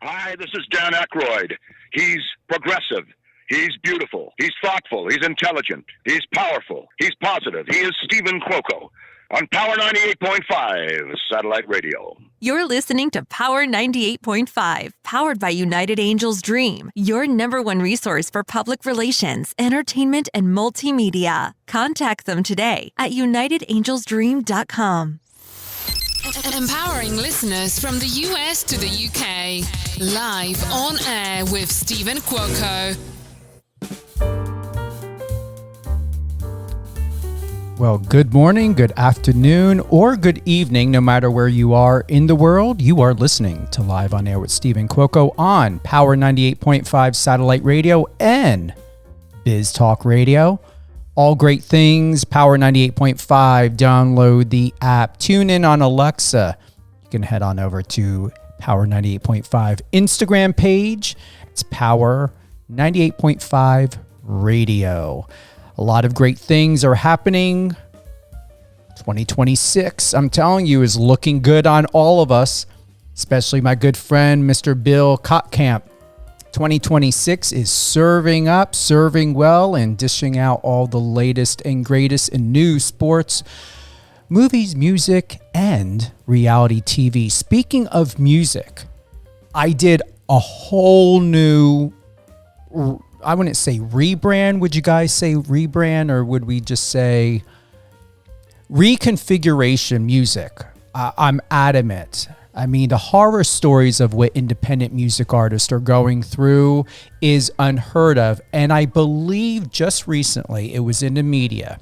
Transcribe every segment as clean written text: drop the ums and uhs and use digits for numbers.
Hi, this is Dan Aykroyd. He's progressive. He's beautiful. He's thoughtful. He's intelligent. He's powerful. He's positive. He is Stephen Cuoco on Power 98.5 Satellite Radio. You're listening to Power 98.5, powered by United Angels Dream, your number one resource for public relations, entertainment, and multimedia. Contact them today at unitedangelsdream.com. Empowering listeners from the US to the UK. Live on air with Stephen Cuoco. Well, good morning, good afternoon, or good evening, no matter where you are in the world. You are listening to Live on Air with Stephen Cuoco on Power 98.5 Satellite Radio and Biz Talk Radio. All great things, Power 98.5. Download the app. Tune in on Alexa. You can head on over to Power 98.5 Instagram page. It's Power 98.5 Radio. A lot of great things are happening. 2026, I'm telling you, is looking good on all of us, especially my good friend, Mr. Bill Kottkamp. 2026 is serving well, and dishing out all the latest and greatest in news, sports, movies, music, and reality TV. Speaking of music, I did a whole new, I wouldn't say rebrand. Would you guys say rebrand, or would we just say reconfiguration music? I'm adamant. I mean, the horror stories of what independent music artists are going through is unheard of. And I believe just recently it was in the media.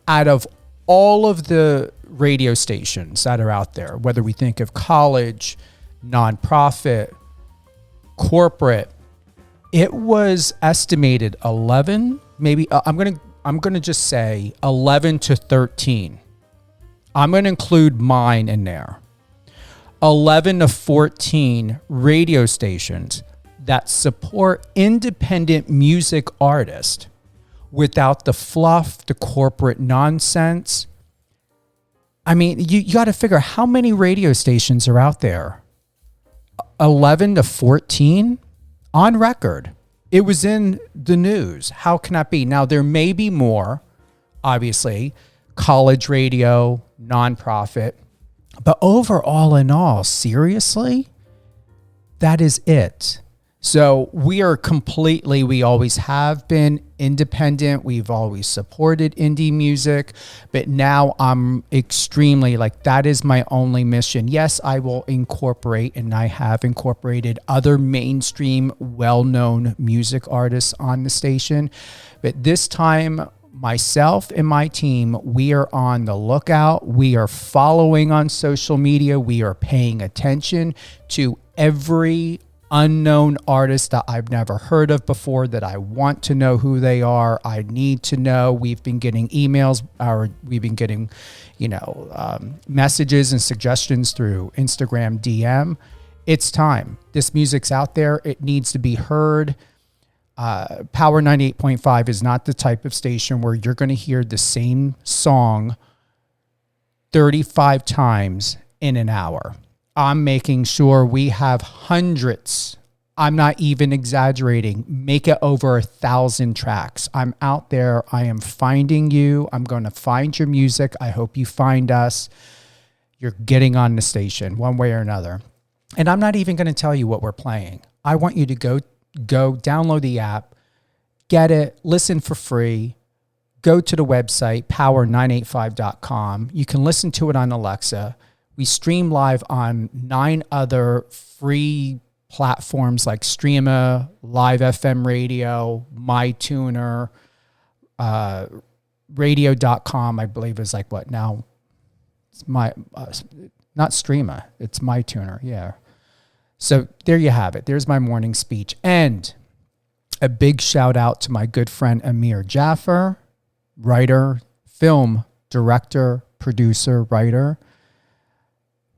Out of all of the radio stations that are out there, whether we think of college, nonprofit, corporate, it was estimated 11, maybe I'm going to just say 11 to 13. I'm going to include mine in there. 11 to 14 radio stations that support independent music artists without the fluff, the corporate nonsense. I mean, you got to figure how many radio stations are out there. 11 to 14 on record. It was in the news. How can that be? Now, there may be more, obviously, college radio, nonprofit. But overall in all, seriously, that is it. So we always have been independent. We've always supported indie music. But now I'm extremely that is my only mission. Yes, I will incorporate, and I have incorporated other mainstream, well-known music artists on the station. But this time, myself and my team, we are on the lookout. We are following on social media. We are paying attention to every unknown artist that I've never heard of before, that I want to know who they are. I need to know. We've been getting emails, we've been getting, messages and suggestions through Instagram DM. It's time. This music's out there. It needs to be heard. Power 98.5 is not the type of station where you're going to hear the same song 35 times in an hour. I'm making sure we have hundreds. I'm not even exaggerating. Make it over 1,000 tracks. I'm out there. I am finding you. I'm going to find your music. I hope you find us. You're getting on the station one way or another. And I'm not even going to tell you what we're playing. I want you to go download the app, get it, listen for free, go to the website, power985.com. You can listen to it on Alexa. We stream live on 9 other free platforms like Streama, Live FM Radio, MyTuner, radio.com, I believe is what now? It's not Streama, it's MyTuner, yeah. So there you have it. There's my morning speech. And a big shout out to my good friend Amir Jaffer, writer, film director, producer, writer.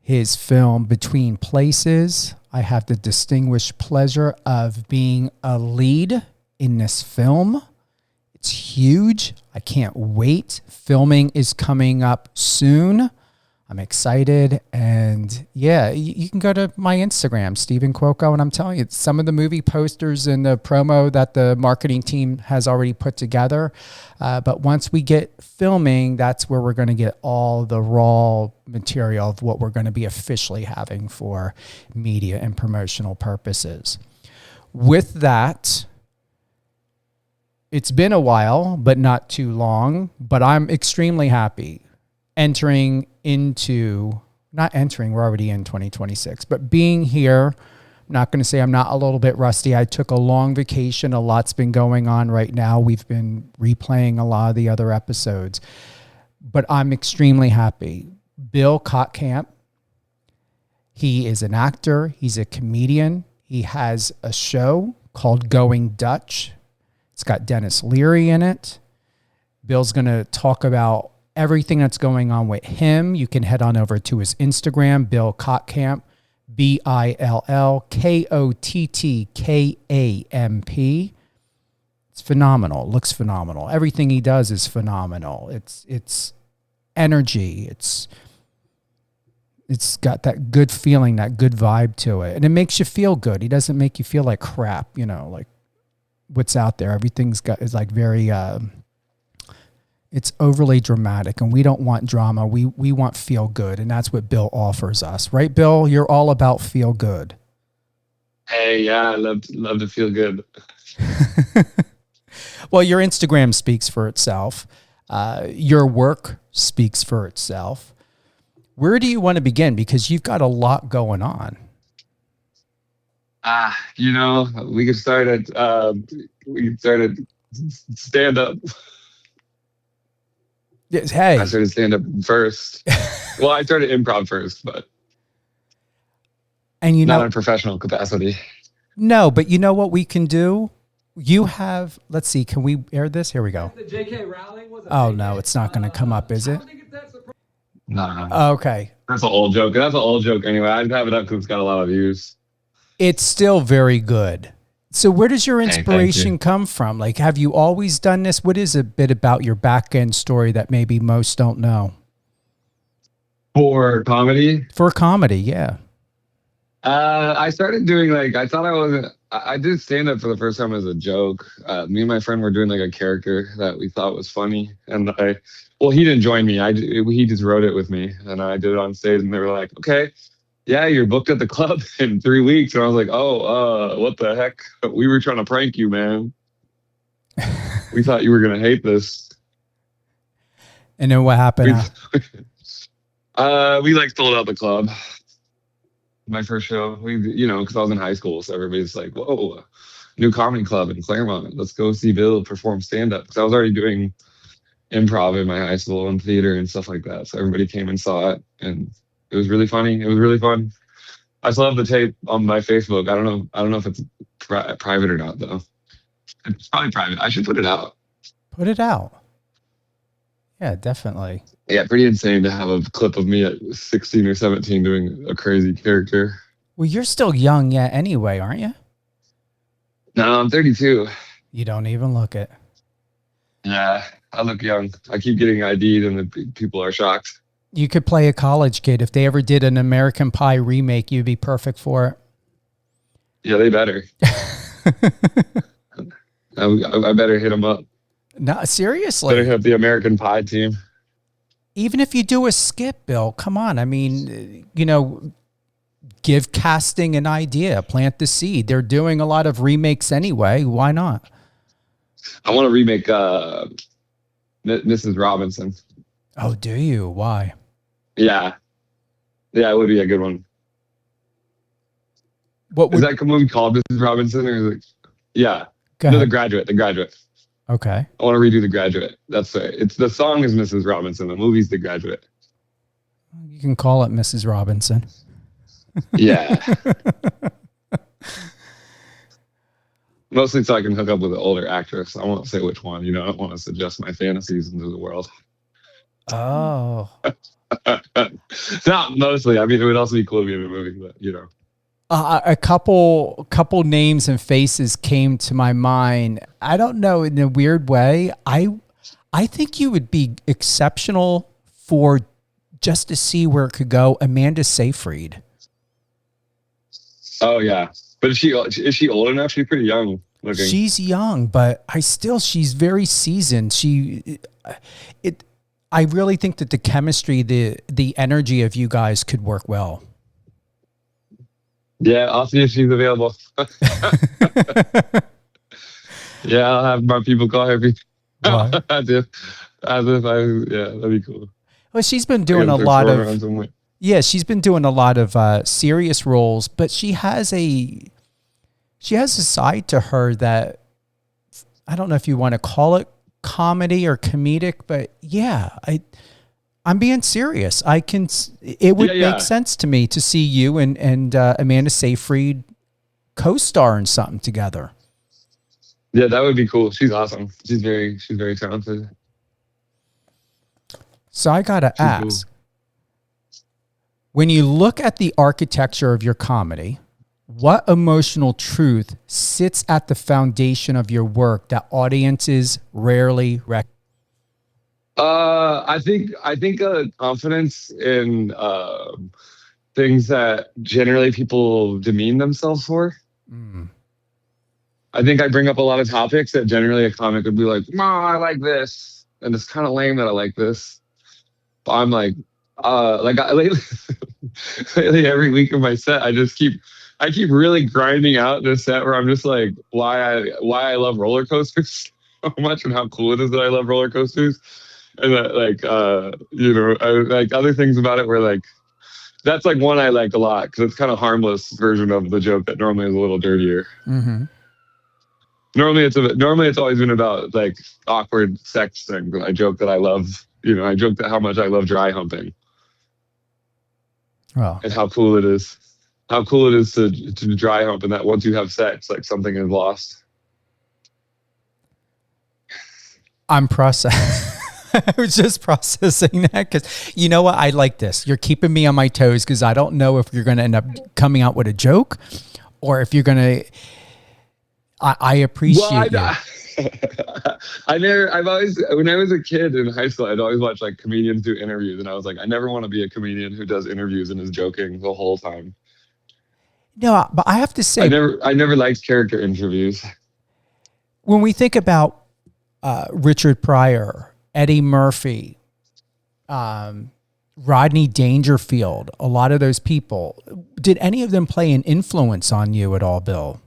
His film Between Places, I have the distinguished pleasure of being a lead in this film. It's huge. I can't wait. Filming is coming up soon. I'm excited. And yeah, you can go to my Instagram, Stephen Cuoco, and I'm telling you, some of the movie posters and the promo that the marketing team has already put together. But once we get filming, that's where we're going to get all the raw material of what we're going to be officially having for media and promotional purposes. With that, it's been a while, but not too long, but I'm extremely happy we're already in 2026, but being here. I'm not going to say I'm not a little bit rusty. I took a long vacation. A lot's been going on right now. We've been replaying a lot of the other episodes, but I'm extremely happy. Bill Kottkamp, he is an actor. He's a comedian. He has a show called Going Dutch. It's got Dennis Leary in it. Bill's going to talk about everything that's going on with him. You can head on over to his Instagram, Bill Kottkamp, BillKottkamp. It's phenomenal. It looks phenomenal. Everything he does is phenomenal. It's energy. It's got that good feeling, that good vibe to it. And it makes you feel good. He doesn't make you feel like crap, like what's out there. Everything's is like very it's overly dramatic, and we don't want drama. We want feel good, and that's what Bill offers us. Right, Bill? You're all about feel good. Hey, yeah, I love to feel good. Well, your Instagram speaks for itself. Your work speaks for itself. Where do you want to begin? Because you've got a lot going on. We could start at stand up. Yes, hey. I started stand up first. Well, I started improv first, but not in a professional capacity. No, but you know what we can do? You have, let's see, can we air this? Here we go. Oh, no, it's not going to come up, is it? No. Okay. That's an old joke. Anyway. I'd have it up because it's got a lot of views. It's still very good. So where does your inspiration come from? Like, have you always done this? What is a bit about your back end story that maybe most don't know? For comedy? For comedy, yeah. I started doing I did stand up for the first time as a joke. Me and my friend were doing like a character that we thought was funny. And he didn't join me. He just wrote it with me, and I did it on stage, and they were like, okay. Yeah, you're booked at the club in 3 weeks. And I was like, what the heck? We were trying to prank you, man. We thought you were going to hate this. And then what happened? We sold out the club. My first show, because I was in high school. So everybody's like, whoa, new comedy club in Claremont. Let's go see Bill perform stand-up. Because I was already doing improv in my high school and theater and stuff like that. So everybody came and saw it. And it was really funny. It was really fun. I still have the tape on my Facebook. I don't know if it's private or not, though. It's probably private. I should put it out. Put it out. Yeah, definitely. Yeah, pretty insane to have a clip of me at 16 or 17 doing a crazy character. Well, you're still young yet anyway, aren't you? No, I'm 32. You don't even look it. Yeah, I look young. I keep getting ID'd and the people are shocked. You could play a college kid. If they ever did an American Pie remake, you'd be perfect for it. Yeah, they better. I better hit them up. No, seriously. Better hit the American Pie team. Even if you do a skit, Bill, come on. I mean, give casting an idea, plant the seed. They're doing a lot of remakes anyway. Why not? I want to remake Mrs. Robinson. Oh, do you? Why? Yeah, it would be a good one. Is that a movie called Mrs. Robinson, or is it? Yeah, no, The Graduate. The Graduate. Okay. I want to redo The Graduate. That's right. It's the song is Mrs. Robinson. The movie's The Graduate. You can call it Mrs. Robinson. Yeah. Mostly so I can hook up with an older actress. I won't say which one. I don't want to suggest my fantasies into the world. Oh. Not mostly. I mean, it would also be cool to be in a movie, but a couple names and faces came to my mind. I don't know, in a weird way. I think you would be exceptional for just to see where it could go. Amanda Seyfried. Oh yeah, but is she old enough? She's pretty young looking. She's young, but she's very seasoned. I really think that the chemistry, the energy of you guys could work well. Yeah, I'll see if she's available. Yeah, I'll have my people call her. What? as if that'd be cool. Well, she's been doing a lot of. Yeah, she's been doing a lot of serious roles, but she has a side to her that I don't know if you want to call it comedy or comedic, but yeah, I'm being serious. It would make sense to me to see you and Amanda Seyfried co-star in something together. Yeah, that would be cool. She's awesome. She's very talented. So I gotta ask. Cool. When you look at the architecture of your comedy, what emotional truth sits at the foundation of your work that audiences rarely recognize? I think confidence in things that generally people demean themselves for. Mm. I think I bring up a lot of topics that generally a comic would be like, I like this. And it's kind of lame that I like this. But I'm like, lately every week of my set, I keep really grinding out this set where I'm just like, why I love roller coasters so much and how cool it is that I love roller coasters. And that, I like other things about it where like, that's like one I like a lot because it's kind of harmless version of the joke that normally is a little dirtier. Mm-hmm. Normally it's always been about like awkward sex things. And I joke that I love, I joke that how much I love dry humping. Oh. And how cool it is to dry hump, and that once you have sex, like something is lost. I was just processing that because you know what? I like this. You're keeping me on my toes because I don't know if you're going to end up coming out with a joke or if you're going to. I appreciate you. I've always, when I was a kid in high school, I'd always watch like comedians do interviews, and I was like, I never want to be a comedian who does interviews and is joking the whole time. No, but I have to say, I never liked character interviews. When we think about Richard Pryor, Eddie Murphy, Rodney Dangerfield, a lot of those people, did any of them play an influence on you at all, Bill?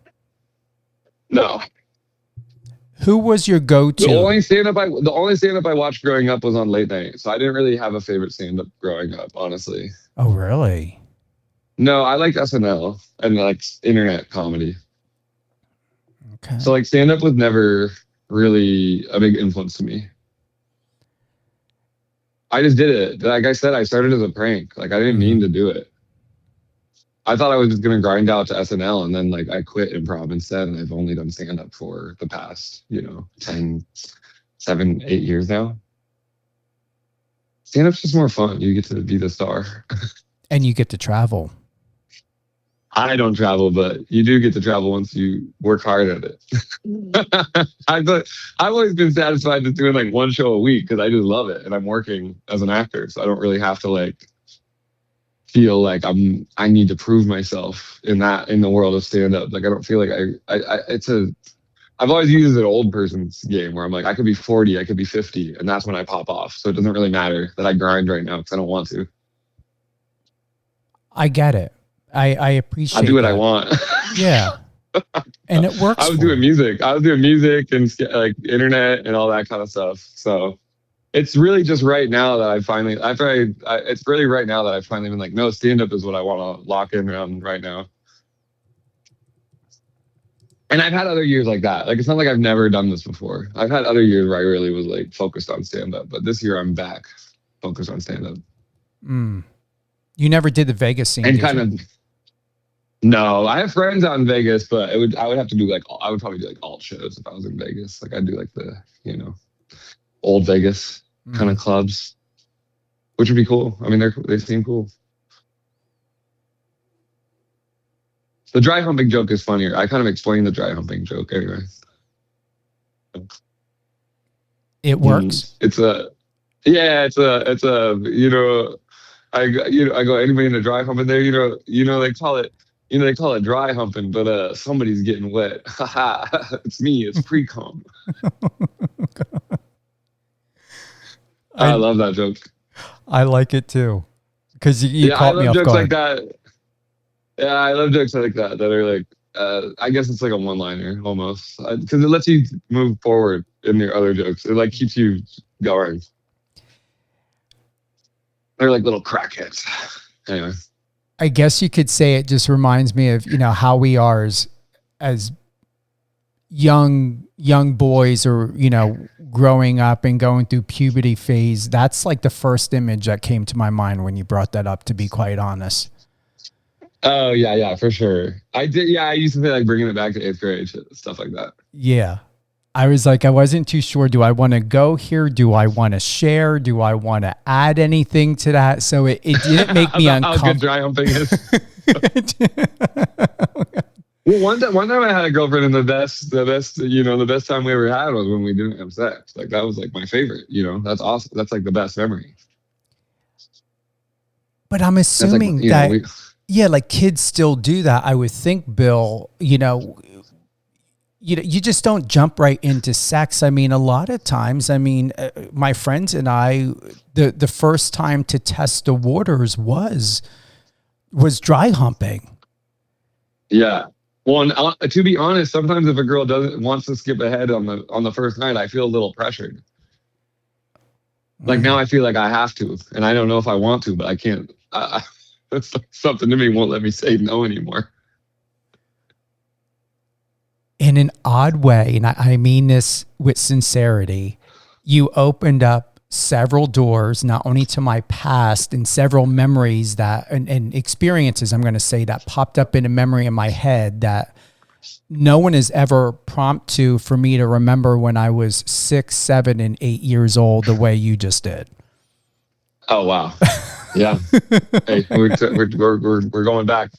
No. Who was your go-to? The only stand-up I watched growing up was on late night, so I didn't really have a favorite stand-up growing up, honestly. Oh, really? No, I liked SNL and like internet comedy. Okay. So like stand-up was never really a big influence to me. I just did it. Like I said, I started as a prank. Like I didn't mean to do it. I thought I was just going to grind out to SNL, and then like I quit improv instead, and I've only done stand-up for the past, 7, 8 years now. Stand-up's just more fun. You get to be the star. And you get to travel. I don't travel, but you do get to travel once you work hard at it. I've always been satisfied just doing like one show a week because I just love it, and I'm working as an actor, so I don't really have to like feel like I need to prove myself in the world of stand-up. Like I don't feel like I've always used an old person's game where I'm like, I could be 40, I could be 50, and that's when I pop off. So it doesn't really matter that I grind right now because I don't want to. I get it. I appreciate I do what that. I want. Yeah. And it works. I was doing music and like internet and all that kind of stuff. So it's really just right now that it's really right now that I've finally been like, no, stand-up is what I want to lock in on right now. And I've had other years like that. Like, it's not like I've never done this before. I've had other years where I really was like focused on stand-up, but this year I'm back focused on stand-up. You never did the Vegas scene. And no, I have friends out in Vegas, but I would have to do I would probably do like alt shows if I was in Vegas. Like I'd do like the, old Vegas kind of clubs, which would be cool. I mean, they seem cool. The dry humping joke is funnier. I kind of explained the dry humping joke anyway. It works. It's a I go, anybody in a dry humping there? They call it dry humping, but somebody's getting wet. Haha, it's me. It's pre-cum. I love that joke. I like it too, because you I caught me love off jokes guard. like that. Yeah, I love jokes like that are like, I guess it's like a one-liner almost, because it lets you move forward in your other jokes. It like keeps you going. They're like little crackheads. Anyway. I guess you could say it just reminds me of, how we are as young boys, or, growing up and going through puberty phase. That's like the first image that came to my mind when you brought that up, to be quite honest. Oh yeah, for sure. I did. Yeah, I used to say like bringing it back to 8th grade, stuff like that. Yeah. I was like, I wasn't too sure. Do I want to go here? Do I want to share? Do I want to add anything to that? So it didn't make me uncomfortable. How good dry humping is. Well, one time I had a girlfriend, and the best time we ever had was when we didn't have sex. Like, that was like my favorite. That's awesome. That's like the best memory. But I'm assuming like kids still do that. I would think, Bill, you just don't jump right into sex. I mean, a lot of times, my friends and I, the first time to test the waters was dry humping. Yeah. Well, and, to be honest, sometimes if a girl wants to skip ahead on the first night, I feel a little pressured. Like, now I feel like I have to, and I don't know if I want to, but I can't. That's something to me won't let me say no anymore. In an odd way, and I mean this with sincerity, you opened up several doors, not only to my past and several memories and experiences, I'm going to say, that popped up in a memory in my head that no one has ever prompted for me to remember when I was 6, 7, and 8 years old, the way you just did. Oh, wow. Yeah. Hey, we're going back.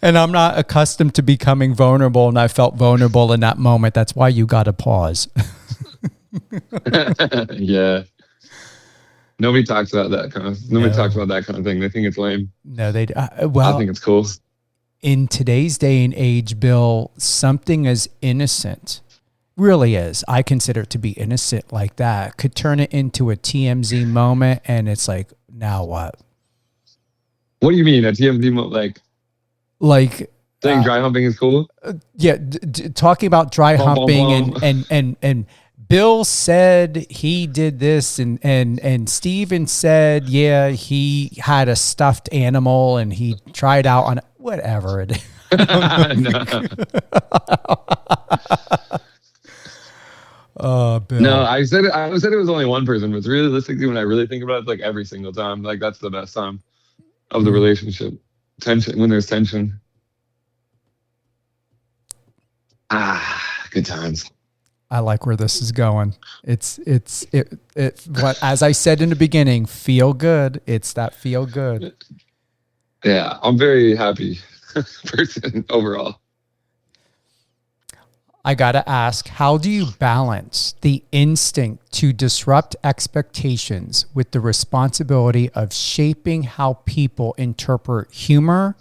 And I'm not accustomed to becoming vulnerable, and I felt vulnerable in that moment. That's why you got to pause. Yeah. Nobody talks about that kind of thing. They think it's lame. No, I think it's cool. In today's day and age, Bill, something as innocent, really is, I consider it to be innocent like that, could turn it into a TMZ moment, and it's like, now what? What do you mean, a TMZ moment? Like saying dry humping is cool? Yeah, talking about dry humping and Bill said he did this, and Steven said, yeah, he had a stuffed animal and he tried out on whatever it is. Oh, Bill. No, I said it was only one person, but realistically, when I really think about it, it's like every single time. Like, that's the best time of the relationship. Tension, when there's tension. Good times. I like where this is going. It's what, as I said in the beginning, feel good. It's that feel good. Yeah, I'm very happy person overall. I got to ask, how do you balance the instinct to disrupt expectations with the responsibility of shaping how people interpret humor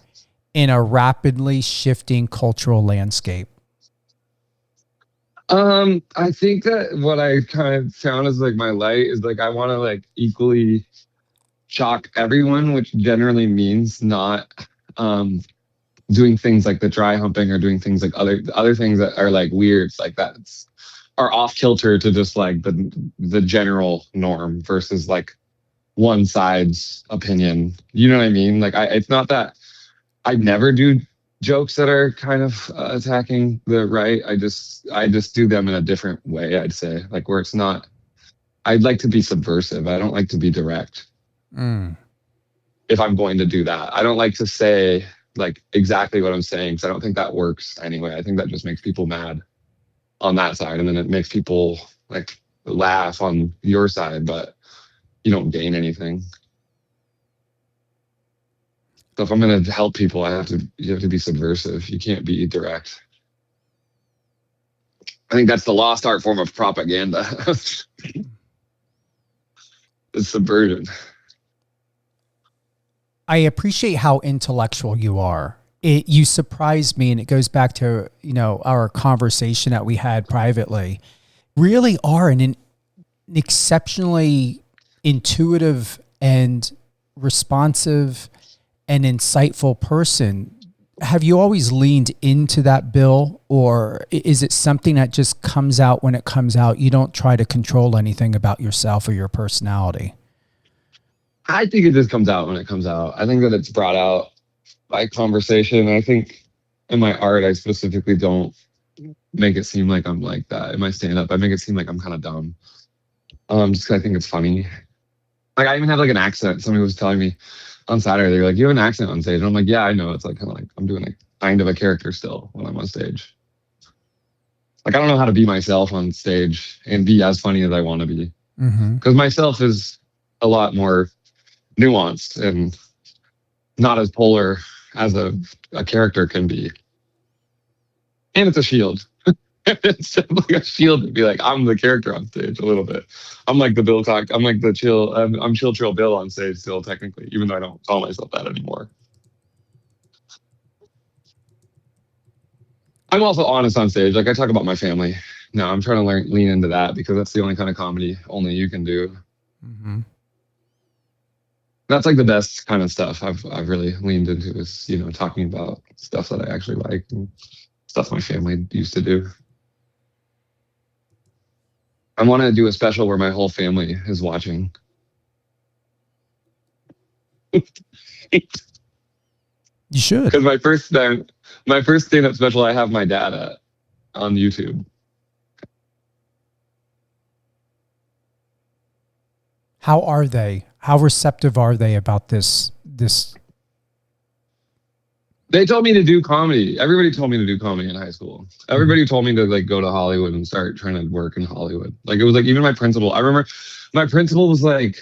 in a rapidly shifting cultural landscape? I think that what I kind of found as like my light is like, I want to like equally shock everyone, which generally means not doing things like the dry humping or doing things like other things that are like weird, like that are off kilter to just like the general norm versus like one side's opinion. You know what I mean? Like, it's not that I never do jokes that are kind of attacking the right. I just do them in a different way, I'd say, like, where it's not, I'd like to be subversive. I don't like to be direct. If I'm going to do that, I don't like to say like exactly what I'm saying, because I don't think that works anyway. I think that just makes people mad on that side, and then it makes people like laugh on your side, but you don't gain anything. So if I'm going to help people, you have to be subversive. You can't be direct. I think that's the lost art form of propaganda. It's subversion. I appreciate how intellectual you are. You surprised me, and it goes back to, our conversation that we had privately. Really are an exceptionally intuitive and responsive and insightful person. Have you always leaned into that, Bill, or is it something that just comes out when it comes out? You don't try to control anything about yourself or your personality? I think it just comes out when it comes out. I think that it's brought out by conversation. I think in my art, I specifically don't make it seem like I'm like that. In my stand-up, I make it seem like I'm kind of dumb. Just 'cause I think it's funny. Like, I even have like an accent. Somebody was telling me on Saturday, they're like, "You have an accent on stage." And I'm like, "Yeah, I know." It's like kind of like I'm doing a kind of a character still when I'm on stage. Like, I don't know how to be myself on stage and be as funny as I want to be. Because myself is a lot more nuanced and not as polar as a character can be. And it's a shield. It's like a shield to be like, I'm the character on stage a little bit. I'm like the Bill Cock. I'm like the chill. I'm Chill Trill Bill on stage still, technically, even though I don't call myself that anymore. I'm also honest on stage. Like, I talk about my family. No, I'm trying to lean into that because that's the only kind of comedy only you can do. That's like the best kind of stuff I've really leaned into is, talking about stuff that I actually like and stuff my family used to do. I want to do a special where my whole family is watching. You should. Because my first stand-up special, I have my dad at on YouTube. How are they? How receptive are they about this? They told me to do comedy. Everybody told me to do comedy in high school. Everybody told me to like go to Hollywood and start trying to work in Hollywood. Like, it was like even my principal. I remember my principal was like,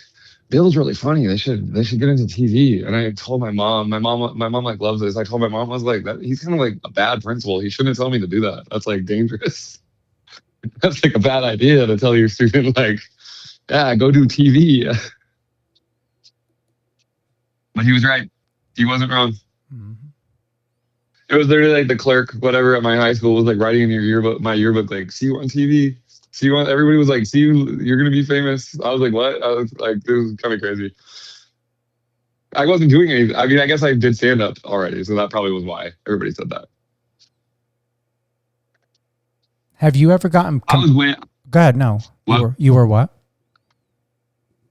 "Bill's really funny. They should get into TV." And I told my mom. My mom like loves this. I told my mom, I was like, "That he's kind of like a bad principal. He shouldn't tell me to do that. That's like dangerous. That's like a bad idea to tell your student like, yeah, go do TV." But he was right. He wasn't wrong. It was literally like the clerk, whatever, at my high school was like writing in your yearbook, my yearbook, like, "See you on TV. See you on." Everybody was like, "See you. You're gonna be famous." I was like, "What?" I was like, "This is kind of crazy." I wasn't doing anything. I mean, I guess I did stand up already, so that probably was why everybody said that. Have you ever gotten? I was way. Go ahead. No, What? You were what?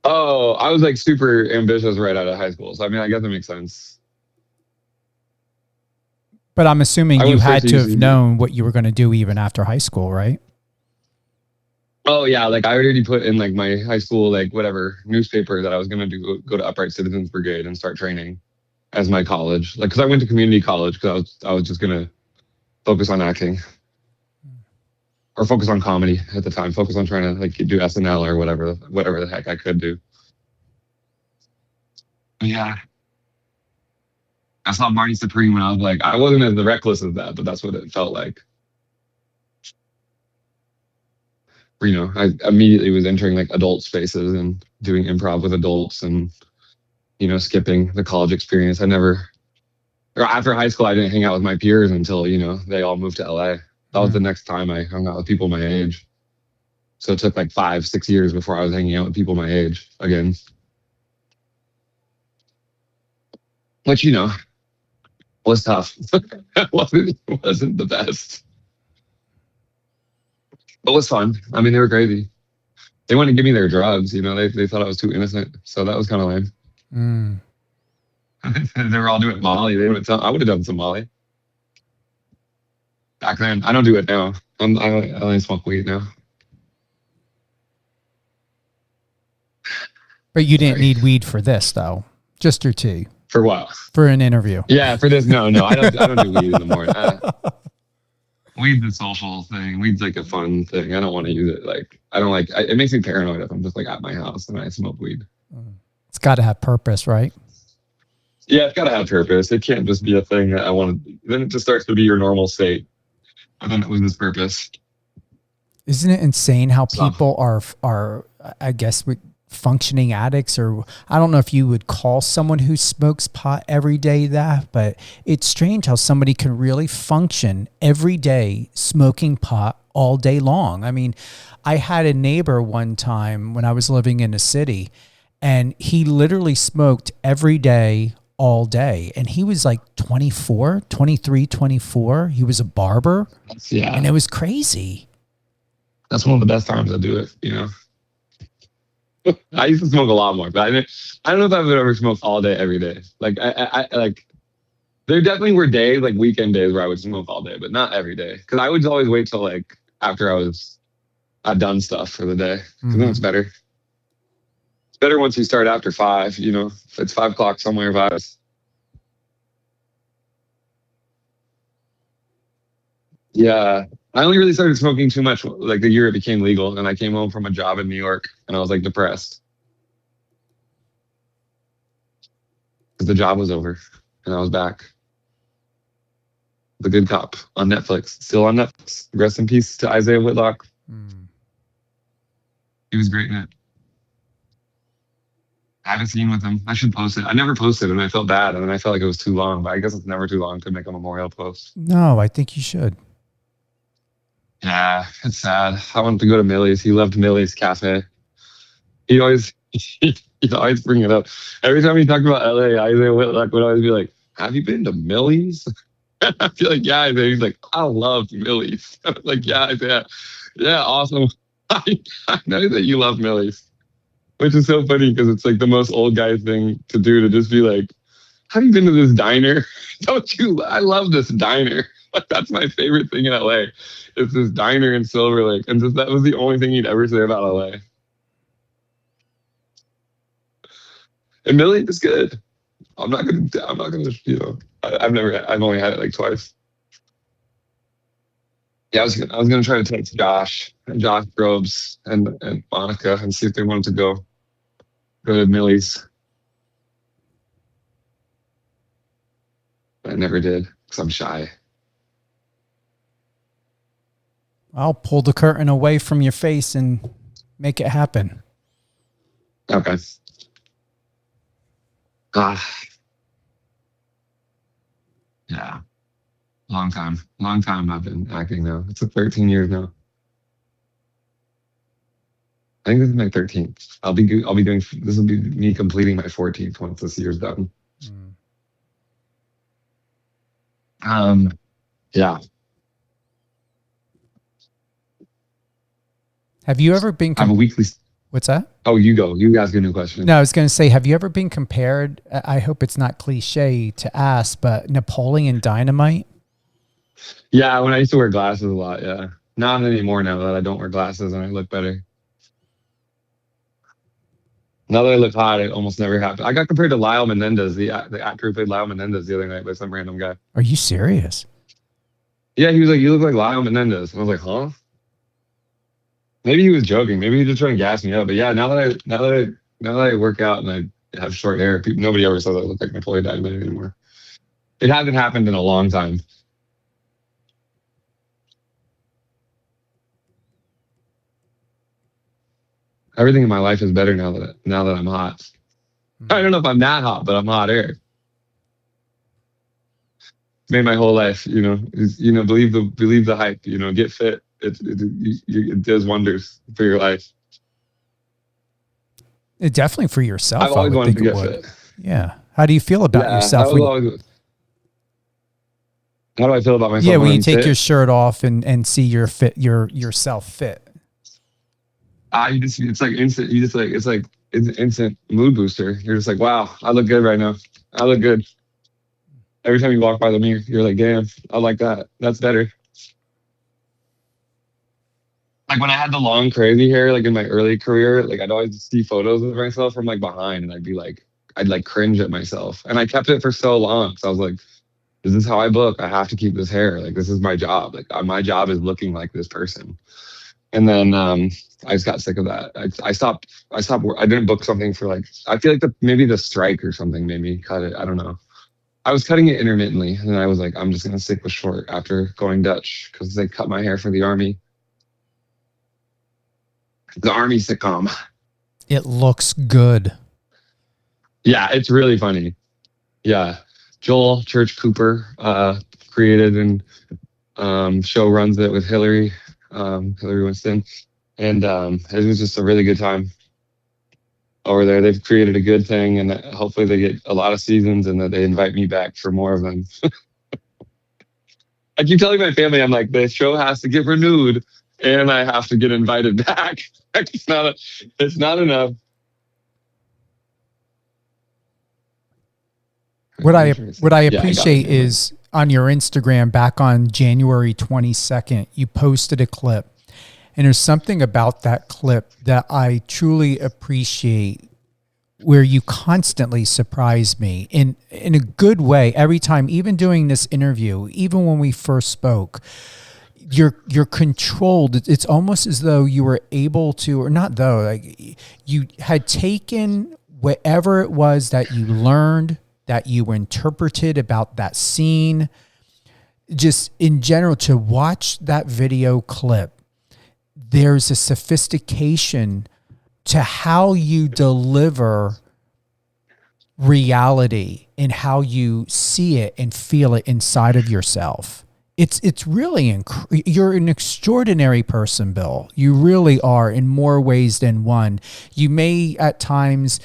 Oh, I was like super ambitious right out of high school, so I mean, I guess that makes sense. But I'm assuming I you was had first to have easy. known what you were going to do even after high school, right? Oh yeah, like I already put in like my high school like whatever newspaper that I was gonna go to Upright Citizens Brigade and start training as my college. Like, because I went to community college because I was just gonna focus on acting or focus on comedy at the time. Focus on trying to like do SNL or whatever the heck I could do. Yeah. I saw Marty Supreme when I was like, I wasn't as reckless as that, but that's what it felt like. I immediately was entering like adult spaces and doing improv with adults and, skipping the college experience. After high school, I didn't hang out with my peers until, they all moved to LA. That was the next time I hung out with people my age. So it took like 5-6 years before I was hanging out with people my age again. Which, was tough. It wasn't the best. But it was fun. I mean, they were crazy. They wanted to give me their drugs. They thought I was too innocent. So that was kind of lame. They were all doing Molly. I would have done some Molly back then. I don't do it now. I only smoke weed now. But you didn't need weed for this, though. Just your tea. For what? For an interview. Yeah, for this. No, I don't do weed in the morning. Weed's a social thing. Weed's like a fun thing. I don't want to use it. Like, I don't like. It makes me paranoid if I'm just like at my house and I smoke weed. It's got to have purpose, right? Yeah, it's got to have purpose. It can't just be a thing that I want to. Then it just starts to be your normal state. And then it was this purpose. Isn't it insane how people are? I guess functioning addicts, or I don't know if you would call someone who smokes pot every day that, but it's strange how somebody can really function every day smoking pot all day long. I mean, I had a neighbor one time when I was living in a city, and he literally smoked every day all day, and he was like 24, 23, 24. He was a barber. Yeah. And it was crazy. That's one of the best times I do it, you know. I used to smoke a lot more, but I don't know if I would ever smoke all day, every day. Like I like, there definitely were days, like weekend days, where I would smoke all day, but not every day. Because I would always wait till like after I'd done stuff for the day. Because then it's better. It's better once you start after 5. You know, if it's 5 o'clock somewhere, vibes. Yeah. I only really started smoking too much like the year it became legal, and I came home from a job in New York, and I was like depressed because the job was over, and I was back. The Good Cop on Netflix, still on Netflix. Rest in peace to Isaiah Whitlock. He was great in it. I have a scene with him. I should post it. I never posted, and I felt bad, and then I felt like it was too long. But I guess it's never too long to make a memorial post. No, I think you should. Yeah, it's sad. I wanted to go to Millie's. He loved Millie's Cafe. He'd always bring it up. Every time he talked about LA, Isaiah Whitlock would always be like, "Have you been to Millie's?" I feel like, yeah, Isaiah. He's like, "I love Millie's." I was like, yeah, Isaiah. Yeah, awesome. I know that you love Millie's, which is so funny because it's like the most old guy thing to do, to just be like, "Have you been to this diner? Don't you? I love this diner." Like, that's my favorite thing in LA. It's this diner in Silver Lake. And just, that was the only thing he'd ever say about LA. And Millie is good. I'm not gonna, you know, I've only had it like twice. Yeah, I was gonna try to text Josh Groves and Monica and see if they wanted to go to Millie's. But I never did because I'm shy. I'll pull the curtain away from your face and make it happen. Okay. Yeah. Long time I've been acting now. It's 13 years now. I think this is my 13th. I'll be doing, this will be me completing my 14th once this year's done. Yeah. Have you ever been? I have a weekly. What's that? Oh, you go. You ask a new question. No, I was going to say, have you ever been compared? I hope it's not cliche to ask, but Napoleon Dynamite. Yeah, when I used to wear glasses a lot. Yeah, not anymore now that I don't wear glasses and I look better. Now that I look hot, it almost never happened. I got compared to Lyle Menendez, the actor who played Lyle Menendez the other night, by some random guy. Are you serious? Yeah, he was like, "You look like Lyle Menendez." And I was like, "Huh?" Maybe he was joking. Maybe he was just trying to gas me up. But yeah, now that I work out and I have short hair, nobody ever says I look like Napoleon Dynamite anymore. It hasn't happened in a long time. Everything in my life is better now that I'm hot. I don't know if I'm that hot, but I'm hotter. Made my whole life, believe the hype, get fit. It does wonders for your life. It definitely for yourself. I've always wanted to get fit. Yeah. How do you feel about yourself? How do I feel about myself? Yeah, when you take your shirt off and see yourself fit. It's like instant. It's like an instant mood booster. You're just like, wow, I look good right now. I look good. Every time you walk by the mirror, you're like, damn, I like that. That's better. Like when I had the long crazy hair, like in my early career, like I'd always see photos of myself from like behind, and I'd like cringe at myself. And I kept it for so long. So I was like, this is how I look. I have to keep this hair. Like, this is my job. Like, my job is looking like this person. And then I just got sick of that. I stopped. I didn't book something for like, I feel like maybe the strike or something made me cut it. I don't know. I was cutting it intermittently, and then I was like, I'm just gonna stick with short after going Dutch because they cut my hair for the army. The army sitcom. It looks good. Yeah, it's really funny. Yeah. Joel Church Cooper created and show runs it with Hillary Winston. And it was just a really good time over there. They've created a good thing, and hopefully they get a lot of seasons and that they invite me back for more of them. I keep telling my family, I'm like, the show has to get renewed and I have to get invited back. It's not enough. What I appreciate is on your Instagram back on January 22nd, you posted a clip, and there's something about that clip that I truly appreciate, where you constantly surprise me in a good way every time, even doing this interview, even when we first spoke. You're controlled. It's almost as though you were able to, or not though, like you had taken whatever it was that you learned, that you interpreted about that scene, just in general, to watch that video clip. There's a sophistication to how you deliver reality and how you see it and feel it inside of yourself. It's really, you're an extraordinary person, Bill. You really are, in more ways than one. You may at times,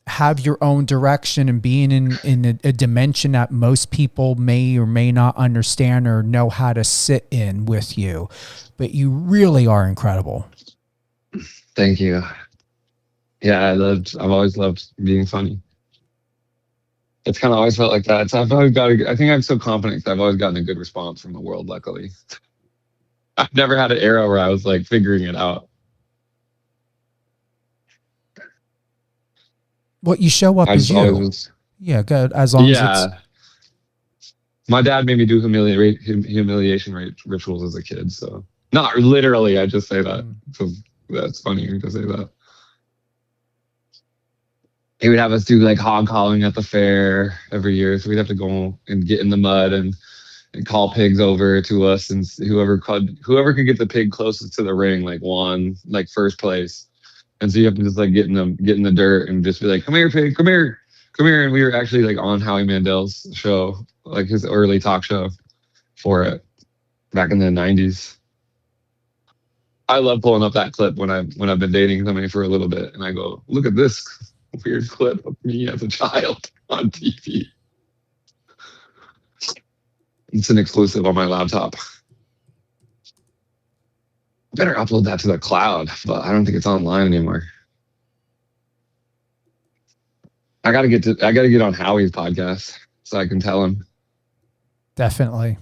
have your own direction and being in a dimension that most people may or may not understand or know how to sit in with you, but you really are incredible. Thank you. Yeah, I've always loved being funny. It's kind of always felt like that. So I think I'm so confident because I've always gotten a good response from the world, luckily. I've never had an era where I was like figuring it out. What you show up as you. Yeah, good. As long as it's... My dad made me do humiliation rituals as a kid. So not literally, I just say that. So that's funny to say that. He would have us do like hog calling at the fair every year. So we'd have to go and get in the mud and call pigs over to us, and whoever could get the pig closest to the ring like won, like first place. And so you have to just like get in the dirt and just be like, come here, pig, come here. And we were actually like on Howie Mandel's show, like his early talk show for it back in the 90s. I love pulling up that clip when I've been dating somebody for a little bit and I go, look at this weird clip of me as a child on TV. It's an exclusive on my laptop. Better upload that to the cloud, but I don't think it's online anymore. I gotta get on Howie's podcast so I can tell him. Definitely.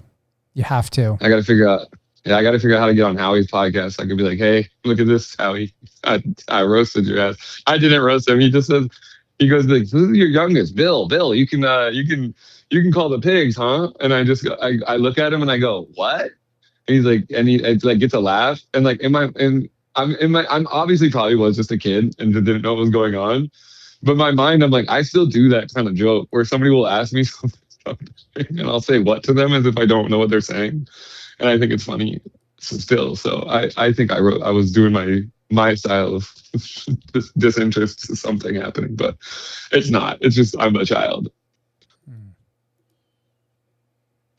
You have to. I gotta figure out how to get on Howie's podcast. I could be like, hey, look at this, Howie. I roasted your ass. I didn't roast him. He just says, he goes like, who's your youngest? Bill, you can call the pigs, huh? And I look at him and I go, what? And he's like, and he like gets a laugh. And like I'm obviously probably was just a kid and didn't know what was going on. But in my mind, I'm like, I still do that kind of joke where somebody will ask me something and I'll say what to them as if I don't know what they're saying. And I think it's funny still. So I think I was doing my style of disinterest to something happening, but it's not. It's just I'm a child.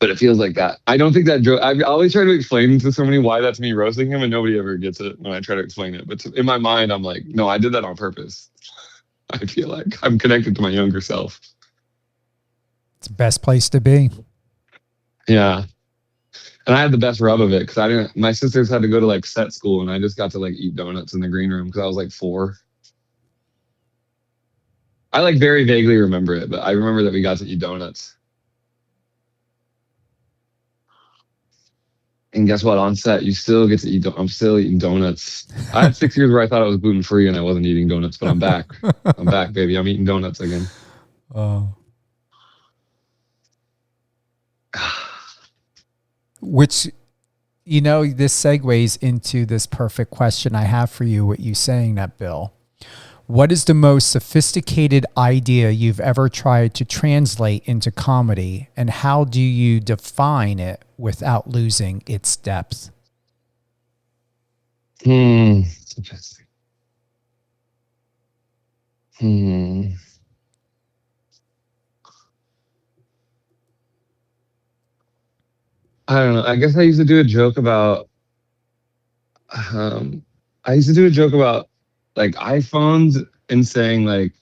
But it feels like that. I don't think that joke. I always try to explain to somebody why that's me roasting him, and nobody ever gets it when I try to explain it. But in my mind, I'm like, no, I did that on purpose. I feel like I'm connected to my younger self. It's the best place to be. Yeah. And I had the best rub of it because my sisters had to go to like set school and I just got to like eat donuts in the green room because I was like 4. I like very vaguely remember it, but I remember that we got to eat donuts. And guess what? On set, you still get to eat. I'm still eating donuts. I had 6 years where I thought I was gluten free and I wasn't eating donuts, but I'm back. I'm back, baby. I'm eating donuts again. Oh. Which, this segues into this perfect question I have for you, what you saying that, Bill. What is the most sophisticated idea you've ever tried to translate into comedy, and how do you define it without losing its depth? Interesting. Hmm. I don't know. I guess I used to do a joke about. Um, I used to do a joke about like iPhones and saying like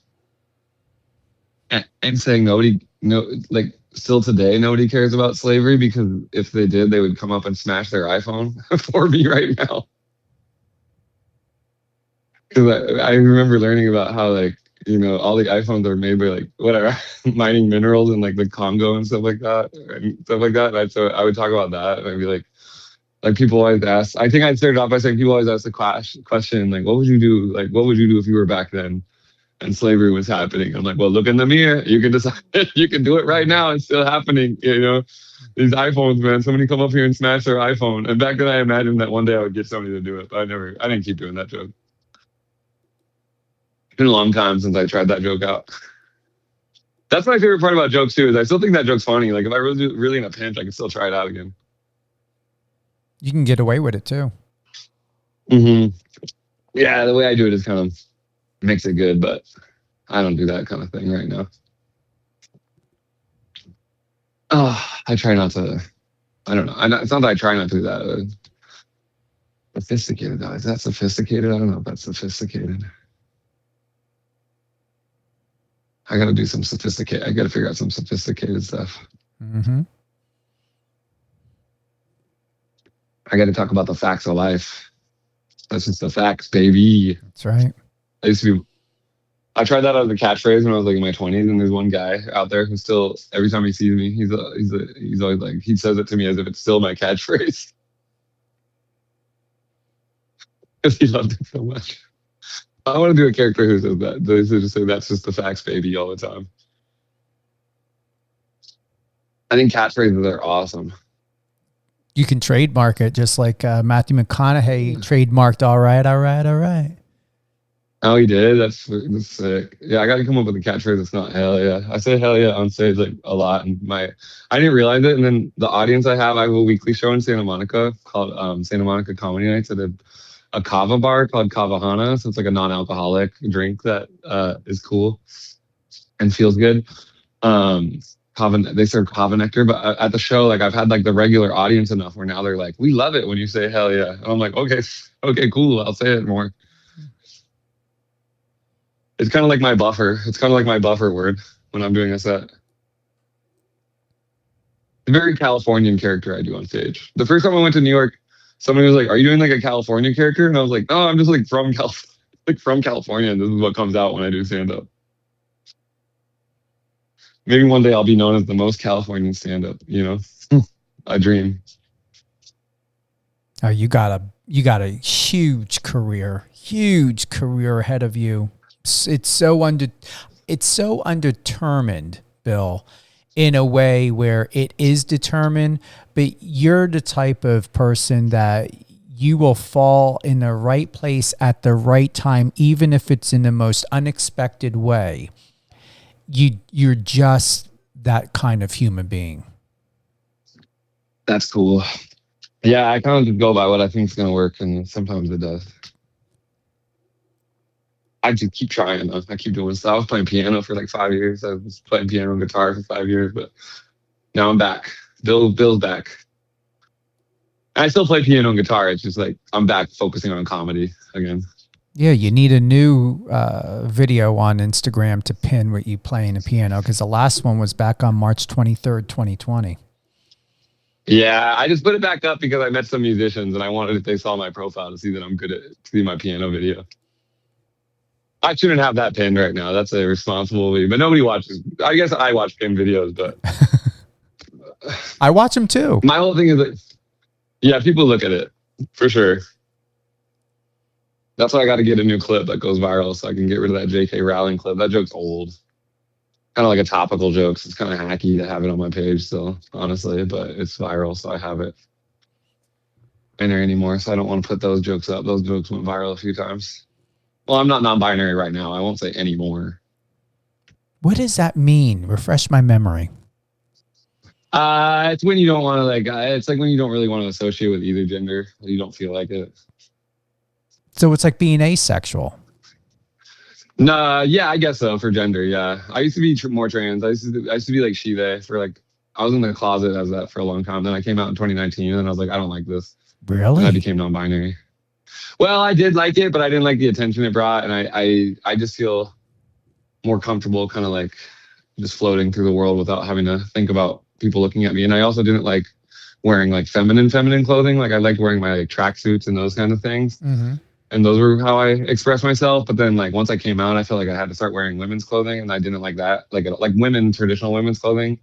and saying nobody no like still today nobody cares about slavery because if they did they would come up and smash their iPhone for me right now. Because I remember learning about how like all the iPhones are made by like whatever mining minerals in like the Congo and stuff like that and stuff like that. So I would talk about that and I'd be like people always ask. I think I started off by saying people always ask the question like, what would you do? Like, what would you do if you were back then and slavery was happening? I'm like, well, look in the mirror. You can decide. You can do it right now. It's still happening. These iPhones, man. Somebody come up here and smash their iPhone. And back then, I imagined that one day I would get somebody to do it, but I didn't keep doing that joke. It's been a long time since I tried that joke out. That's my favorite part about jokes too. Is I still think that joke's funny. Like if I was really in a pinch, I can still try it out again. You can get away with it too. Mm-hmm. Yeah, the way I do it is kind of makes it good, but I don't do that kind of thing right now. Oh, I try not to. I don't know. It's not that I try not to do that. Sophisticated, though. Is that sophisticated? I don't know if that's sophisticated. I got to do some sophisticated. I got to figure out some sophisticated stuff. Mm-hmm. I got to talk about the facts of life. That's just the facts, baby. That's right. I tried that as a catchphrase when I was like in my 20s, and there's one guy out there who still, every time he sees me, he's always like, he says it to me as if it's still my catchphrase. Because he loved it so much. I want to do a character who says that. They just say that's just the facts, baby, all the time. I think catchphrases are awesome. You can trademark it just like Matthew McConaughey trademarked "all right, all right, all right." Oh, he did? That's sick. Yeah, I got to come up with a catchphrase that's not hell yeah. I say hell yeah on stage like a lot, and I didn't realize it. And then the audience I have a weekly show in Santa Monica called Santa Monica Comedy Nights at a kava bar called Kavahana. So it's like a non-alcoholic drink that is cool and feels good. They serve kava nectar, but at the show, like I've had like the regular audience enough where now they're like, we love it when you say hell yeah. And I'm like, okay, cool. I'll say it more. It's kind of like my buffer. It's kind of like my buffer word when I'm doing a set. It's a very Californian character I do on stage. The first time I went to New York, somebody was like, are you doing like a California character? And I was like, no, I'm just like from California. And this is what comes out when I do stand-up. Maybe one day I'll be known as the most Californian stand-up, I dream. Oh, you got a huge career ahead of you. It's so undetermined, Bill, in a way where it is determined, but you're the type of person that you will fall in the right place at the right time, even if it's in the most unexpected way. You're just that kind of human being. That's cool. Yeah, I kind of just go by what I think is going to work, and sometimes it does. I just keep trying, though. I keep doing stuff. I was playing piano for like 5 years. I was playing piano and guitar for 5 years, but now I'm back. Bill's back. I still play piano and guitar. It's just like I'm back focusing on comedy again. Yeah, you need a new video on Instagram to pin what you play in the piano, because the last one was back on March 23rd, 2020. Yeah, I just put it back up because I met some musicians and I wanted if they saw my profile to see that I'm good at see my piano video. I shouldn't have that pinned right now. That's irresponsible of me. But nobody watches. I guess I watch pinned videos, but I watch them too. My whole thing is like, yeah, people look at it for sure. That's why I got to get a new clip that goes viral so I can get rid of that J.K. Rowling clip. That joke's old. Kind of like a topical joke. So it's kind of hacky to have it on my page still, honestly, but it's viral, so I have it in there anymore. So I don't want to put those jokes up. Those jokes went viral a few times. Well, I'm not non-binary right now. I won't say anymore. What does that mean? Refresh my memory. It's when you don't want to it's like when you don't really want to associate with either gender. You don't feel like it. So it's like being asexual. Nah, yeah, I guess so for gender. Yeah, I used to be more trans. I used to be like she they for like I was in the closet as that for a long time. Then I came out in 2019, and I was like, I don't like this, and I Really? became non-binary. Well, I did like it, but I didn't like the attention it brought, and I just feel more comfortable, kind of like just floating through the world without having to think about people looking at me. And I also didn't like wearing like feminine clothing. Like I liked wearing my like tracksuits and those kind of things. Mm-hmm. And those were how I expressed myself. But then like once I came out, I felt like I had to start wearing women's clothing, and I didn't like that. Like women traditional women's clothing,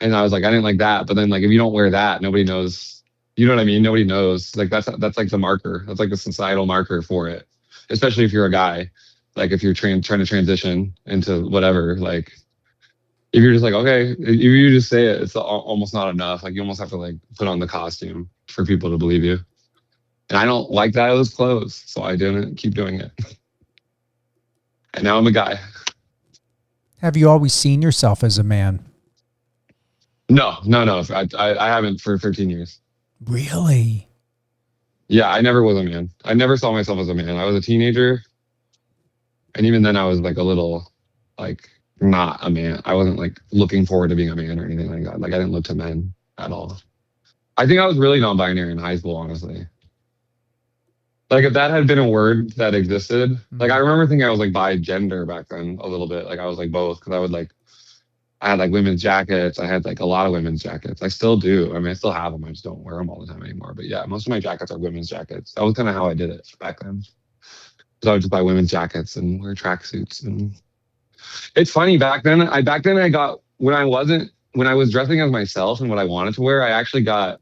and I was like I didn't like that. But then like if you don't wear that, nobody knows. You know what I mean? Nobody knows. Like that's like the marker. That's like the societal marker for it. Especially if you're a guy. Like if you're trying to transition into whatever. Like if you're just like okay, if you just say it, it's almost not enough. Like you almost have to like put on the costume for people to believe you. And I don't like that it was closed, so I didn't keep doing it. And now I'm a guy. Have you always seen yourself as a man? No. I haven't for 13 years. Really? Yeah, I never was a man. I never saw myself as a man. I was a teenager, and even then, I was like a little, like not a man. I wasn't like looking forward to being a man or anything like that. Like I didn't look to men at all. I think I was really non-binary in high school, honestly. Like if that had been a word that existed, like I remember thinking I was like bi gender back then a little bit. Like I was like both because I had like women's jackets. I had like a lot of women's jackets. I still do. I mean, I still have them. I just don't wear them all the time anymore. But yeah, most of my jackets are women's jackets. That was kind of how I did it back then. So I would just buy women's jackets and wear tracksuits. And it's funny back then. I got when I was dressing as myself and what I wanted to wear, I actually got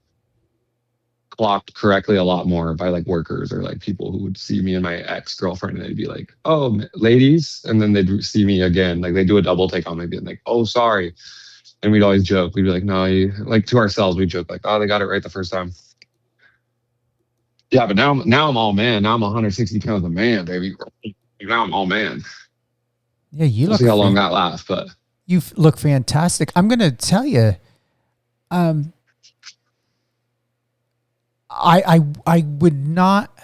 clocked correctly a lot more by like workers or like people who would see me and my ex-girlfriend and they'd be like, oh, ladies. And then they'd see me again. Like they do a double take on me being like, oh, sorry. And we'd always joke. We'd be like, no, like to ourselves, we joke like, oh, they got it right the first time. Yeah, but now I'm all man. Now I'm 160 pounds of man, baby. Now I'm all man. Yeah, We'll see how long that lasts, but you look fantastic. I'm going to tell you, I would not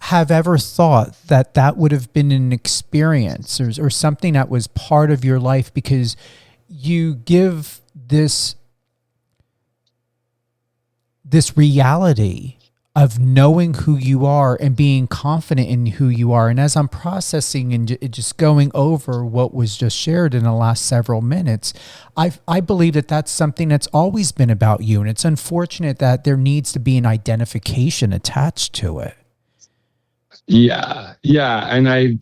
have ever thought that that would have been an experience or something that was part of your life, because you give this reality of knowing who you are and being confident in who you are. And as I'm processing and just going over what was just shared in the last several minutes, I believe that that's something that's always been about you. And it's unfortunate that there needs to be an identification attached to it. Yeah. And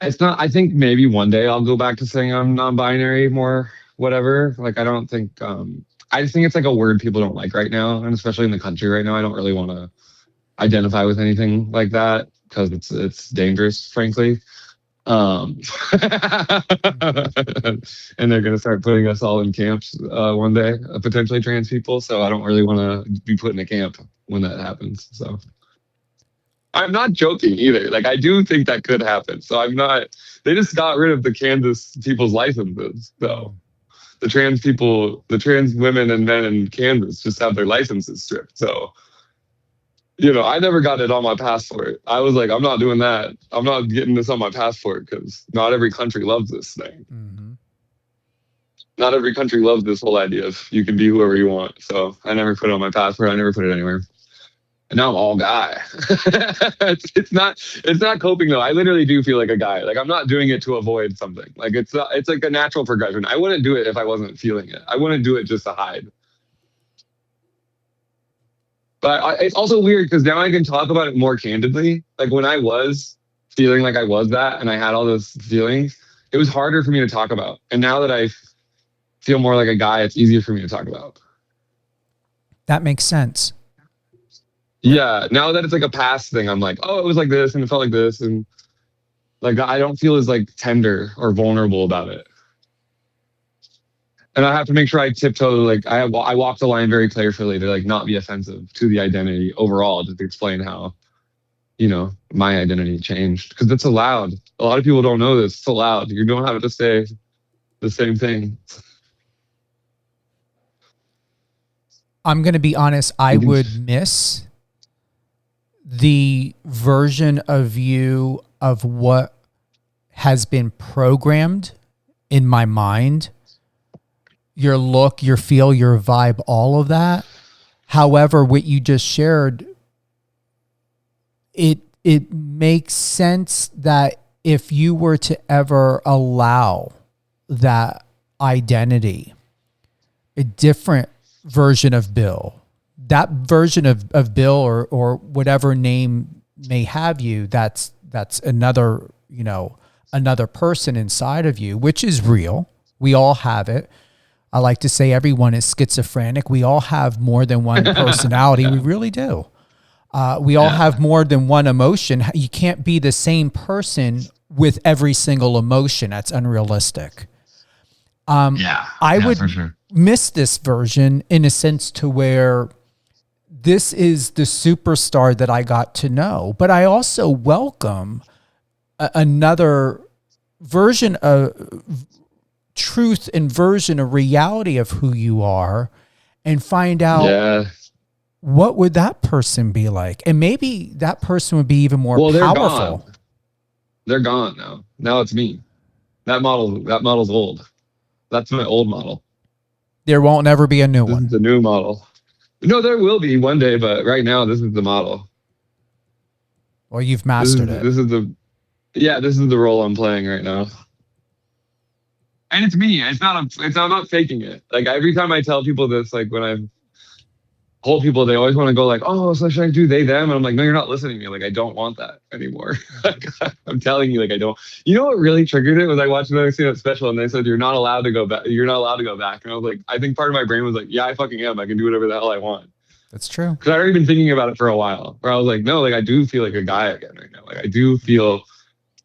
it's not, I think maybe one day I'll go back to saying I'm non-binary more, whatever. Like, I don't think, I just think it's like a word people don't like right now. And especially in the country right now, I don't really want to identify with anything like that because it's dangerous, frankly. And they're going to start putting us all in camps one day, potentially trans people. So I don't really want to be put in a camp when that happens. So I'm not joking either. Like I do think that could happen. So I'm not, they just got rid of the Kansas people's licenses. So the trans people, the trans women and men in Kansas just have their licenses stripped. So, I never got it on my passport. I was like, I'm not doing that. I'm not getting this on my passport because not every country loves this thing. Mm-hmm. Not every country loves this whole idea of you can be whoever you want. So I never put it on my passport. I never put it anywhere. And now I'm all guy. it's not coping though. I literally do feel like a guy. Like I'm not doing it to avoid something. Like it's like a natural progression. I wouldn't do it if I wasn't feeling it. I wouldn't do it just to hide. But it's also weird because now I can talk about it more candidly. Like when I was feeling like I was that and I had all those feelings, it was harder for me to talk about. And now that I feel more like a guy, it's easier for me to talk about. That makes sense. Yeah, now that it's like a past thing, I'm like, oh, it was like this and it felt like this. And like, I don't feel as like tender or vulnerable about it. And I have to make sure I tiptoe, like I walk the line very carefully to like not be offensive to the identity overall, just to explain how, my identity changed. Because it's allowed. A lot of people don't know this. It's allowed. You don't have to say the same thing. I'm going to be honest. I would miss the version of you of what has been programmed in my mind, your look, your feel, your vibe, all of that. However, what you just shared, it makes sense that if you were to ever allow that identity, a different version of Bill, that version of Bill or whatever name may have you, that's another, another person inside of you, which is real. We all have it. I like to say everyone is schizophrenic. We all have more than one personality. Yeah. We really do. We all have more than one emotion. You can't be the same person with every single emotion. That's unrealistic. I would for sure miss this version in a sense to where this is the superstar that I got to know, but I also welcome another version of truth and version of reality of who you are, and find out what would that person be like. And maybe that person would be even more powerful. They're gone now. Now it's me. That model's old. That's my old model. There won't ever be a new one. This is the new model. No, there will be one day, but right now this is the model. Well, you've mastered it. This is the role I'm playing right now. And it's me. I'm not faking it. Like every time I tell people this, like when I've told people, they always want to go like, oh, so should I do they, them? And I'm like, no, you're not listening to me. Like, I don't want that anymore. Like, I'm telling you, like, I don't. You know what really triggered it was I watched another stand-up special and they said, you're not allowed to go back. You're not allowed to go back. And I was like, I think part of my brain was like, yeah, I fucking am. I can do whatever the hell I want. That's true. Because I'd already been thinking about it for a while. Where I was like, no, like I do feel like a guy again right now. Like I do feel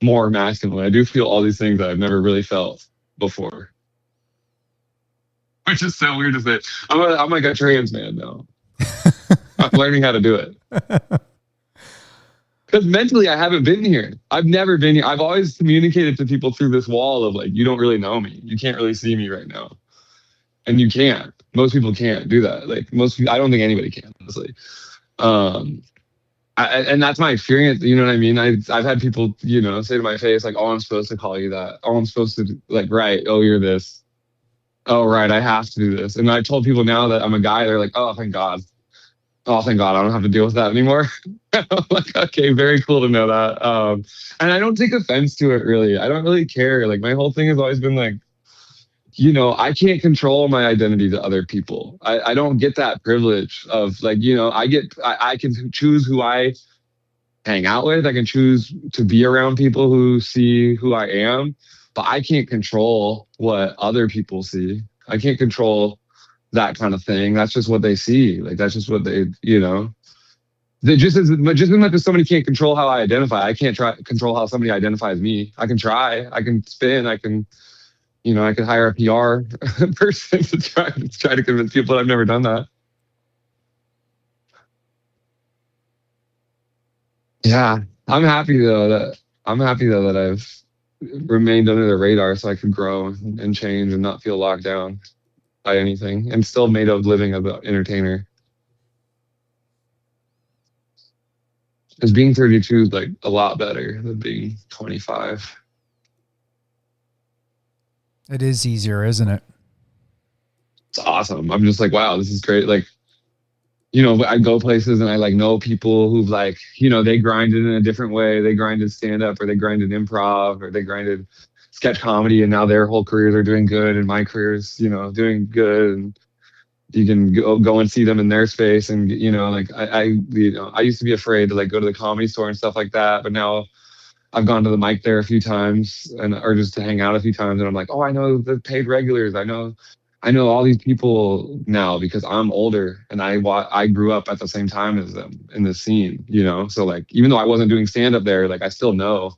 more masculine. I do feel all these things that I've never really felt before. Which is so weird to say. I'm like a trans man now. I'm learning how to do it. Because mentally, I haven't been here. I've never been here. I've always communicated to people through this wall of like, you don't really know me. You can't really see me right now. And you can't. Most people can't do that. Like most people, I don't think anybody can, honestly. And that's my experience. You know what I mean? I've had people, say to my face, like, oh, I'm supposed to call you that. Oh, I'm supposed to, like, right. Oh, you're this. Oh, right. I have to do this. And I told people now that I'm a guy, they're like, oh, thank God. Oh, thank God. I don't have to deal with that anymore. I'm like, okay, very cool to know that. And I don't take offense to it, really. I don't really care. Like, my whole thing has always been like, I can't control my identity to other people. I don't get that privilege of like, I can choose who I hang out with. I can choose to be around people who see who I am, but I can't control what other people see. I can't control that kind of thing. That's just what they see. Like, that's just what they just as much as somebody can't control how I identify, I can't control how somebody identifies me. I can try, I can spin, I can hire a PR person to try to convince people that I've never done that. Yeah, I'm happy though that I've remained under the radar so I could grow and change and not feel locked down by anything and still made a living as an entertainer. Because being 32 is like a lot better than being 25. It is easier, isn't it? It's awesome. I'm just like, wow, this is great. Like, I go places and I like know people who've like, they grinded in a different way. They grinded stand up or they grinded improv or they grinded sketch comedy and now their whole careers are doing good and my career's, doing good. And you can go and see them in their space. And, like I used to be afraid to like go to the Comedy Store and stuff like that. But now I've gone to the mic there a few times or just to hang out a few times. And I'm like, oh, I know the paid regulars. I know all these people now because I'm older and I grew up at the same time as them in the scene, So like, even though I wasn't doing stand up there, like I still know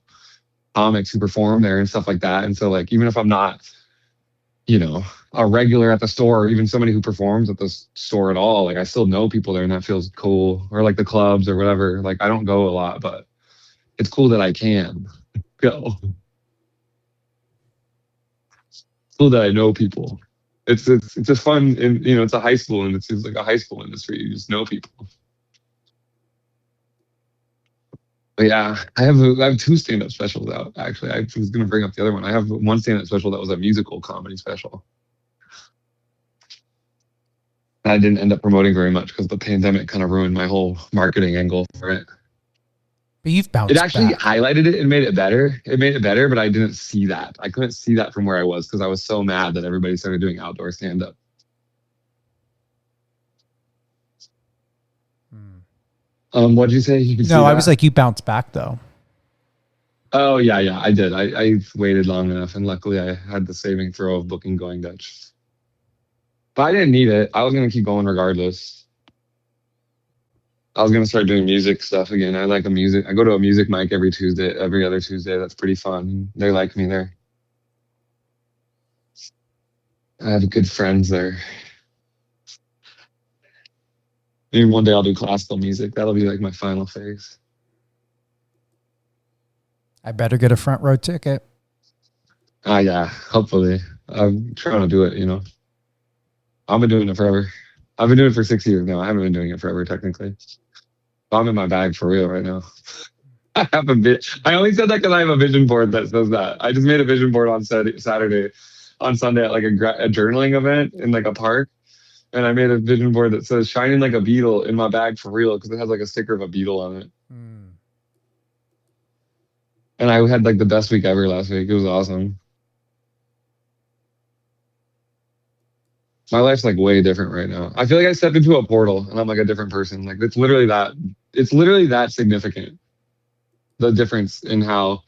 comics who perform there and stuff like that. And so like, even if I'm not, a regular at the store or even somebody who performs at the store at all, like I still know people there and that feels cool. Or like the clubs or whatever. Like I don't go a lot, but it's cool that I can go. It's cool that I know people. It's just fun, and it's a high school, and it seems like a high school industry. You just know people. But yeah, I have two stand-up specials out. Actually, I was going to bring up the other one. I have one stand-up special that was a musical comedy special. I didn't end up promoting very much because the pandemic kind of ruined my whole marketing angle for it. But you've bounced It actually back. highlighted it and made it better. It made it better, but I didn't see that. I couldn't see that from where I was because I was so mad that everybody started doing outdoor stand-up. What'd you say? You could see No, I that? was like, you bounced back though. Oh yeah, I did. I waited long enough, and luckily I had the saving throw of booking Going Dutch. But I didn't need it. I was gonna keep going regardless. I was gonna start doing music stuff again. I go to a music mic every other Tuesday. That's pretty fun. They like me there. I have good friends there. Maybe one day I'll do classical music. That'll be like my final phase. I better get a front row ticket. Yeah, hopefully. I'm trying to do it, I've been doing it forever. I've been doing it for 6 years now. I haven't been doing it forever, technically. I'm in my bag for real right now. I only said that because I have a vision board that says that. I just made a vision board on Sunday at like a journaling event in like a park. And I made a vision board that says shining like a beetle in my bag for real because it has like a sticker of a beetle on it. And I had like the best week ever last week. It was awesome. My life's like way different right now. I feel like I stepped into a portal and I'm like a different person. Like it's literally that significant. The difference in how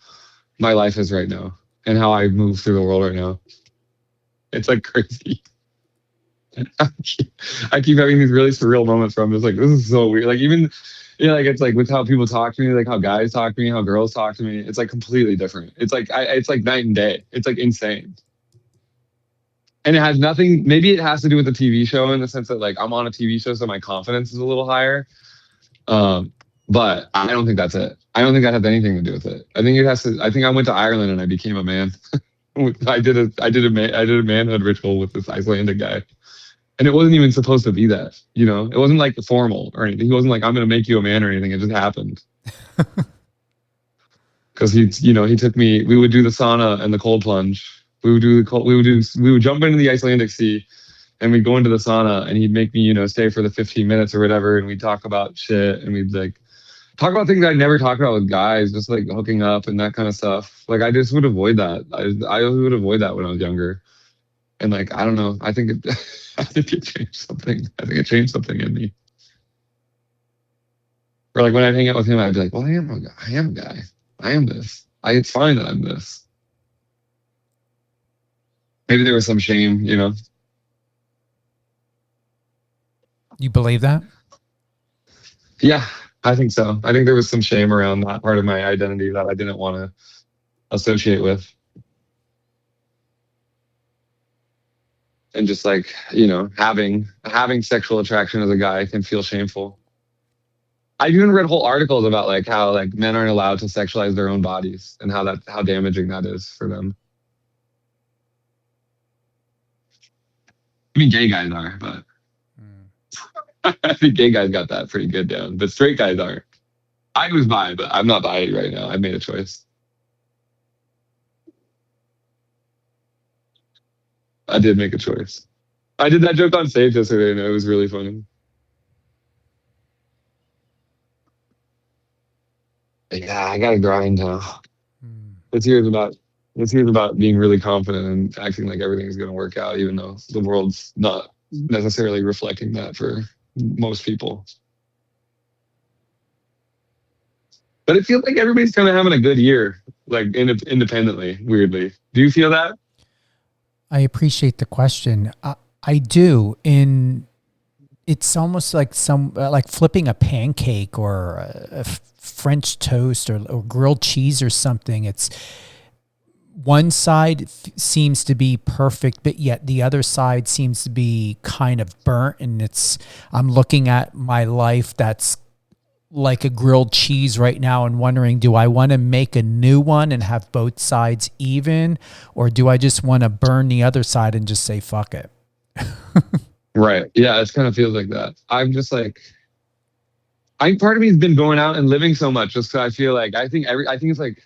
my life is right now and how I move through the world right now. It's like crazy. I keep having these really surreal moments where I'm just like, this is so weird. Like even, like it's like with how people talk to me, like how guys talk to me, how girls talk to me. It's like completely different. It's like it's like night and day. It's like insane. And it has nothing. Maybe it has to do with the TV show in the sense that like I'm on a TV show, so my confidence is a little higher. But I don't think that's it. I don't think that has anything to do with it. I think it has to. I think I went to Ireland and I became a man. I did a manhood ritual with this Icelandic guy. And it wasn't even supposed to be that, It wasn't like formal or anything. He wasn't like, I'm going to make you a man or anything. It just happened. Because he took me. We would do the sauna and the cold plunge. We would jump into the Icelandic Sea, and we'd go into the sauna, and he'd make me, stay for the 15 minutes or whatever, and we'd talk about shit, and we'd like talk about things I'd never talked about with guys, just like hooking up and that kind of stuff. Like I just would avoid that. I would avoid that when I was younger. And like, I don't know. I think it changed something. I think it changed something in me. Or like when I'd hang out with him, I'd be like, well, I am a guy. I am this. It's fine that I'm this. Maybe there was some shame, You believe that? Yeah, I think so. I think there was some shame around that part of my identity that I didn't want to associate with. And just like, having sexual attraction as a guy can feel shameful. I even read whole articles about like how like men aren't allowed to sexualize their own bodies and how damaging that is for them. I mean, gay guys are, but I think gay guys got that pretty good down, but straight guys aren't. I was bi, but I'm not bi right now. I made a choice. I did make a choice. I did that joke on stage yesterday, and it was really funny. Yeah, I gotta grind now. This year's about being really confident and acting like everything's gonna work out, even though the world's not necessarily reflecting that for most people. But it feels like everybody's kind of having a good year, like independently, weirdly. Do you feel that? I appreciate the question. I do. It's almost like like flipping a pancake or a French toast or grilled cheese or something. It's one side seems to be perfect, but yet the other side seems to be kind of burnt. And I'm looking at my life that's like a grilled cheese right now and wondering, do I want to make a new one and have both sides even, or do I just want to burn the other side and just say, fuck it? Right. Yeah, it kind of feels like that. I'm just like, part of me has been going out and living so much just because I feel like I think it's like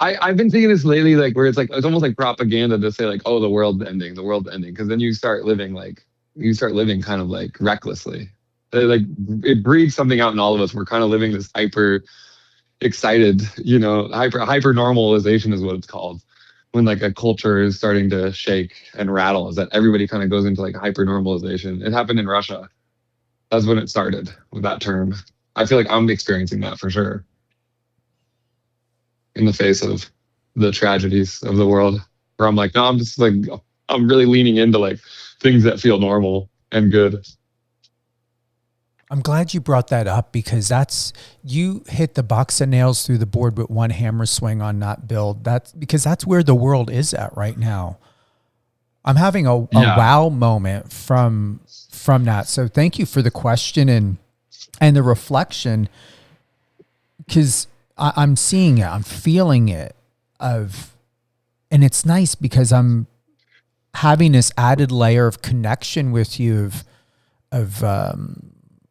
I've been thinking this lately, like where it's like it's almost like propaganda to say like, oh, the world's ending, because then you start living kind of like recklessly. Like it breeds something out in all of us. We're kind of living this hyper excited, hyper normalization is what it's called. When like a culture is starting to shake and rattle, is that everybody kind of goes into like hyper normalization. It happened in Russia. That's when it started with that term. I feel like I'm experiencing that for sure. In the face of the tragedies of the world, where I'm like, no, I'm really leaning into like things that feel normal and good. I'm glad you brought that up because you hit the box of nails through the board with one hammer swing on Not Build. Because that's where the world is at right now. I'm having a wow moment from that. So thank you for the question and the reflection, because I'm seeing it, I'm feeling it and it's nice because I'm having this added layer of connection with you of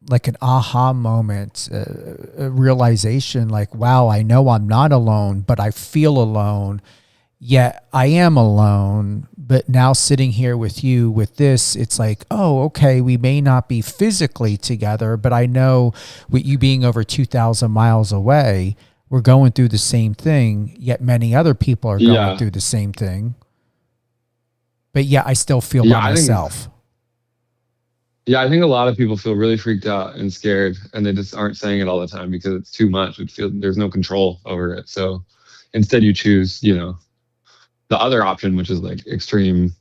like an aha moment, a realization like, wow, I know I'm not alone, but I feel alone, yet I am alone. But now sitting here with you with this, it's like, oh, okay, we may not be physically together, but I know with you being over 2,000 miles away, we're going through the same thing, yet many other people are going through the same thing. But yeah, I still feel by myself. I think a lot of people feel really freaked out and scared, and they just aren't saying it all the time because it's too much. There's no control over it. So instead you choose, the other option, which is like extreme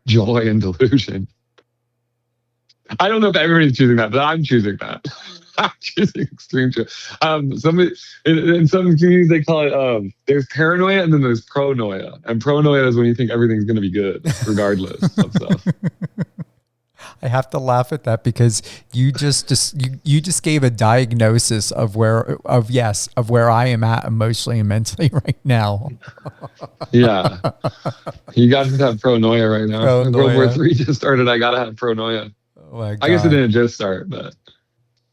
joy and delusion. I don't know if everybody's choosing that, but I'm choosing that. I'm choosing extreme joy. Somebody in some communities they call it there's paranoia and then there's pronoia. And pronoia is when you think everything's gonna be good, regardless of stuff. I have to laugh at that because you just gave a diagnosis of where I am at emotionally and mentally right now. Yeah, you guys have pronoia right now. Pronoia. World War III just started. I gotta have pronoia. Oh my God. I guess it didn't just start, but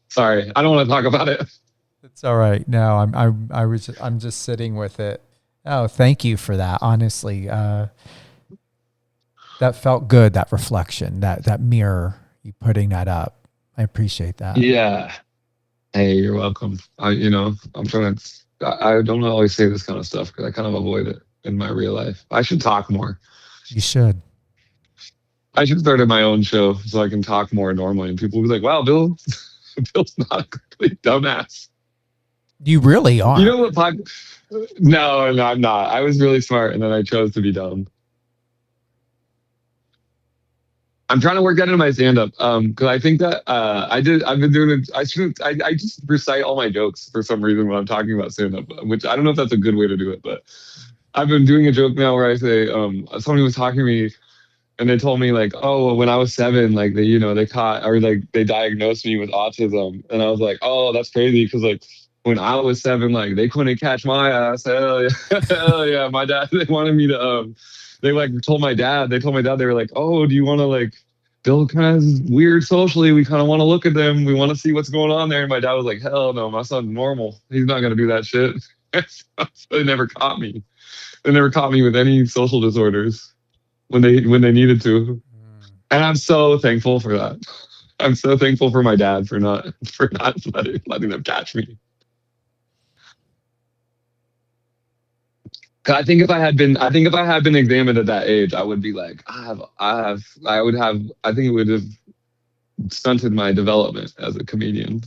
sorry, I don't want to talk about it. It's all right. No, I'm just sitting with it. Oh, thank you for that. Honestly, that felt good. That reflection, that mirror, you putting that up. I appreciate that. Yeah. Hey, you're welcome. I'm trying to. I don't always say this kind of stuff because I kind of avoid it in my real life. I should talk more. You should. I should start my own show so I can talk more normally, and people will be like, "Wow, Bill's not a complete dumbass." You really are. You know what? No, I'm not. I was really smart, and then I chose to be dumb. I'm trying to work that into my stand-up because I think that I've been doing it. I just recite all my jokes for some reason when I'm talking about stand-up, which I don't know if that's a good way to do it, but I've been doing a joke now where I say somebody was talking to me and they told me like, oh, when I was 7, like they caught or like they diagnosed me with autism, and I was like, oh, that's crazy because like when I was 7, like they couldn't catch my ass. Hell yeah, hell yeah. My dad, they wanted me to they told my dad, they were like, oh, do you want to like, Bill kind of is weird socially. We kind of want to look at them. We want to see what's going on there. And my dad was like, hell no, my son's normal. He's not going to do that shit. So they never caught me. They never caught me with any social disorders when they needed to. And I'm so thankful for that. I'm so thankful for my dad for not letting them catch me. I think if I had been examined at that age, I would be like, I think it would have stunted my development as a comedian.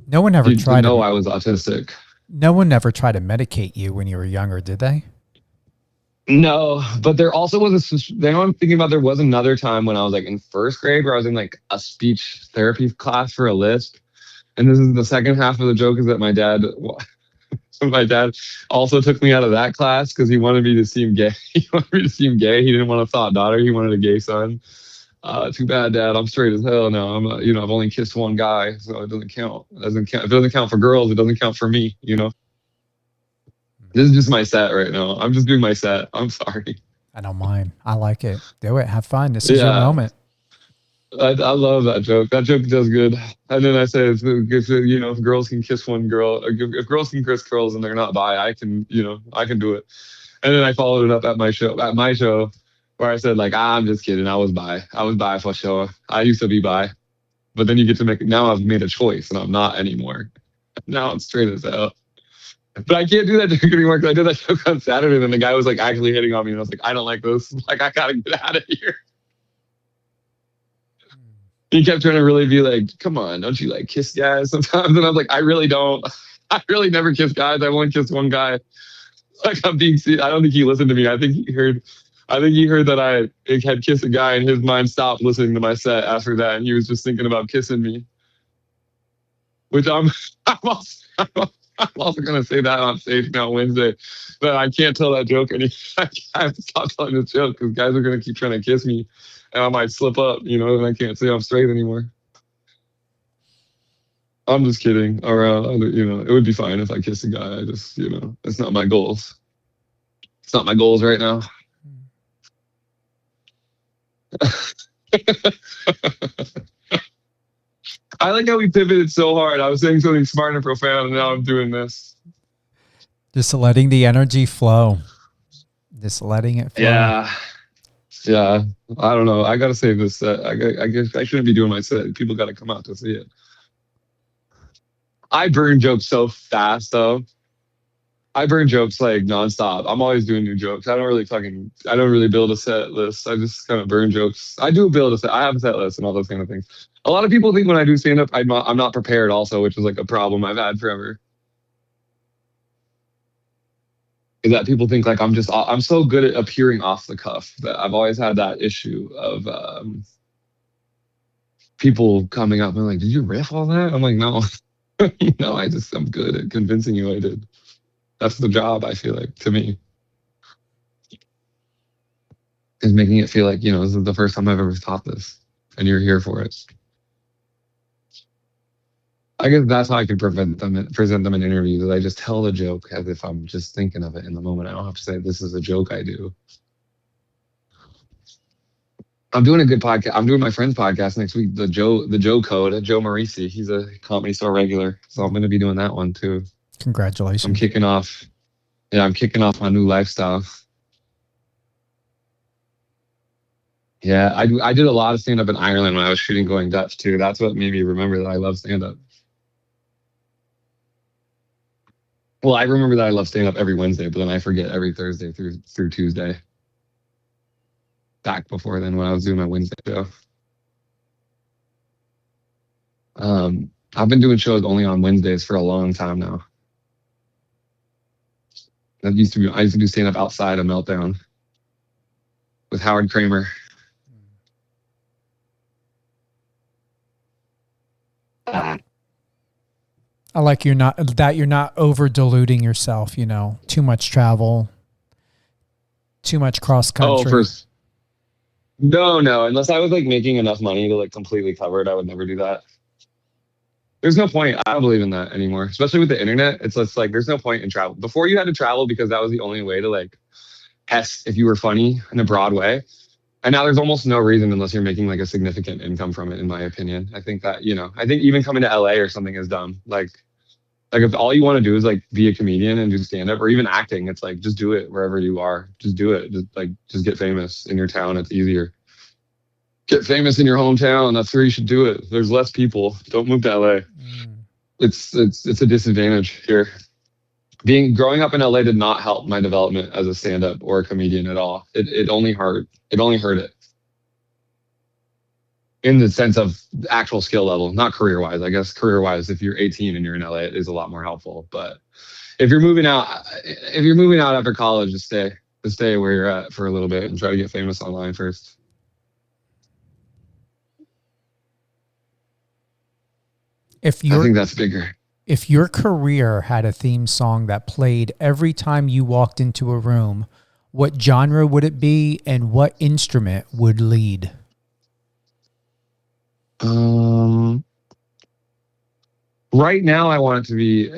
No one ever tried to know I was autistic. No one ever tried to medicate you when you were younger, did they? No, but there also was I'm thinking about, there was another time when I was like in first grade where I was in like a speech therapy class for a lisp. And this is the second half of the joke, is that my dad also took me out of that class because he wanted me to seem gay. He He didn't want a thought daughter. He wanted a gay son. Too bad, Dad. I'm straight as hell now. I've only kissed one guy, so it doesn't count. If it doesn't count for girls, it doesn't count for me. This is just my set right now. I'm just doing my set. I'm sorry. I don't mind. I like it. Do it. Have fun. This is your moment. I love that joke. That joke does good. And then I say, if girls can kiss one girl, if girls can kiss girls and they're not bi, I can do it. And then I followed it up at my show, where I said like, I'm just kidding. I was bi for sure. I used to be bi, but then you get to now I've made a choice and I'm not anymore. Now I'm straight as hell. But I can't do that joke anymore because I did that joke on Saturday, and then the guy was like actually hitting on me, and I was like, I don't like this. Like, I gotta get out of here. He kept trying to really be like, come on, don't you like kiss guys sometimes? And I was like, I really don't. I really never kiss guys. I've only kissed one guy. Like, I'm being serious. I don't think he listened to me. I think he heard that I had kissed a guy, and his mind stopped listening to my set after that, and he was just thinking about kissing me. Which I'm also, I'm also gonna say that on stage now Wednesday. But I can't tell that joke any. I have to stop telling this joke because guys are gonna keep trying to kiss me, and I might slip up, and I can't say I'm straight anymore. I'm just kidding. It would be fine if I kissed a guy. I just, it's not my goals. It's not my goals right now. I like how we pivoted so hard. I was saying something smart and profound, and now I'm doing this. Just letting the energy flow. Just letting it flow. Yeah. I don't know. I gotta save this set. I guess I shouldn't be doing my set. People gotta come out to see it. I burn jokes so fast, though. I burn jokes like nonstop. I'm always doing new jokes. I don't really build a set list. I just kind of burn jokes. I do build a set. I have a set list and all those kind of things. A lot of people think when I do stand up, I'm not prepared also, which is like a problem I've had forever. Is that people think like I'm so good at appearing off the cuff that I've always had that issue of people coming up and like, did you riff all that? I'm like, no. No, I'm good at convincing you I did. That's the job, I feel like, to me. Is making it feel like, this is the first time I've ever taught this, and you're here for it. I guess that's how I can present them in interviews, is I just tell the joke as if I'm just thinking of it in the moment. I don't have to say, this is a joke I do. I'm doing a good podcast. I'm doing my friend's podcast next week, the Joe Code, Joe Marisi. He's a Comedy Store regular, so I'm going to be doing that one too. Congratulations. I'm kicking off my new lifestyle. Yeah, I did a lot of stand-up in Ireland when I was shooting Going Dutch too. That's what made me remember that I love stand-up. Well, I remember that I love stand-up every Wednesday, but then I forget every Thursday through Tuesday. Back before then when I was doing my Wednesday show. I've been doing shows only on Wednesdays for a long time now. I used to do stand-up outside of Meltdown with Howard Kramer. I like you're not over diluting yourself, too much travel, too much cross country. No, unless I was like making enough money to like completely cover it, I would never do that. There's no point. I don't believe in that anymore, especially with the internet. It's just like there's no point in travel. Before you had to travel because that was the only way to like test if you were funny in a broad way. And now there's almost no reason unless you're making like a significant income from it, in my opinion. I think that, I think even coming to LA or something is dumb. Like if all you want to do is like be a comedian and do stand up or even acting, it's like just do it wherever you are. Just do it. Just get famous in your town. It's easier. Get famous in your hometown. That's where you should do it. There's less people. Don't move to LA. It's a disadvantage here. Growing up in LA did not help my development as a stand-up or a comedian at all. It only hurt it. In the sense of actual skill level, not career-wise. I guess career-wise, if you're 18 and you're in LA, it is a lot more helpful. But if you're moving out after college, just stay where you're at for a little bit and try to get famous online first. I think that's bigger. If your career had a theme song that played every time you walked into a room, what genre would it be and what instrument would lead? Right now I want it to be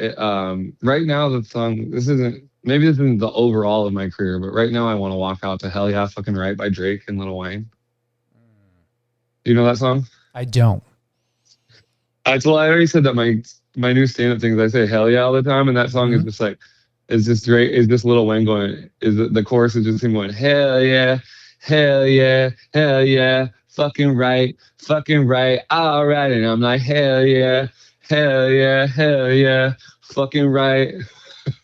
right now the song, this isn't the overall of my career, but right now I want to walk out to Hell Yeah Fucking Right by Drake and Lil Wayne. You know that song? I don't. Well, I already said that my new stand-up things, I say hell yeah all the time, and that song is just like, is just great. Is just Lil Wayne going? Is the chorus is just him going hell yeah, hell yeah, hell yeah, fucking right, all right, and I'm like hell yeah, hell yeah, hell yeah, fucking right,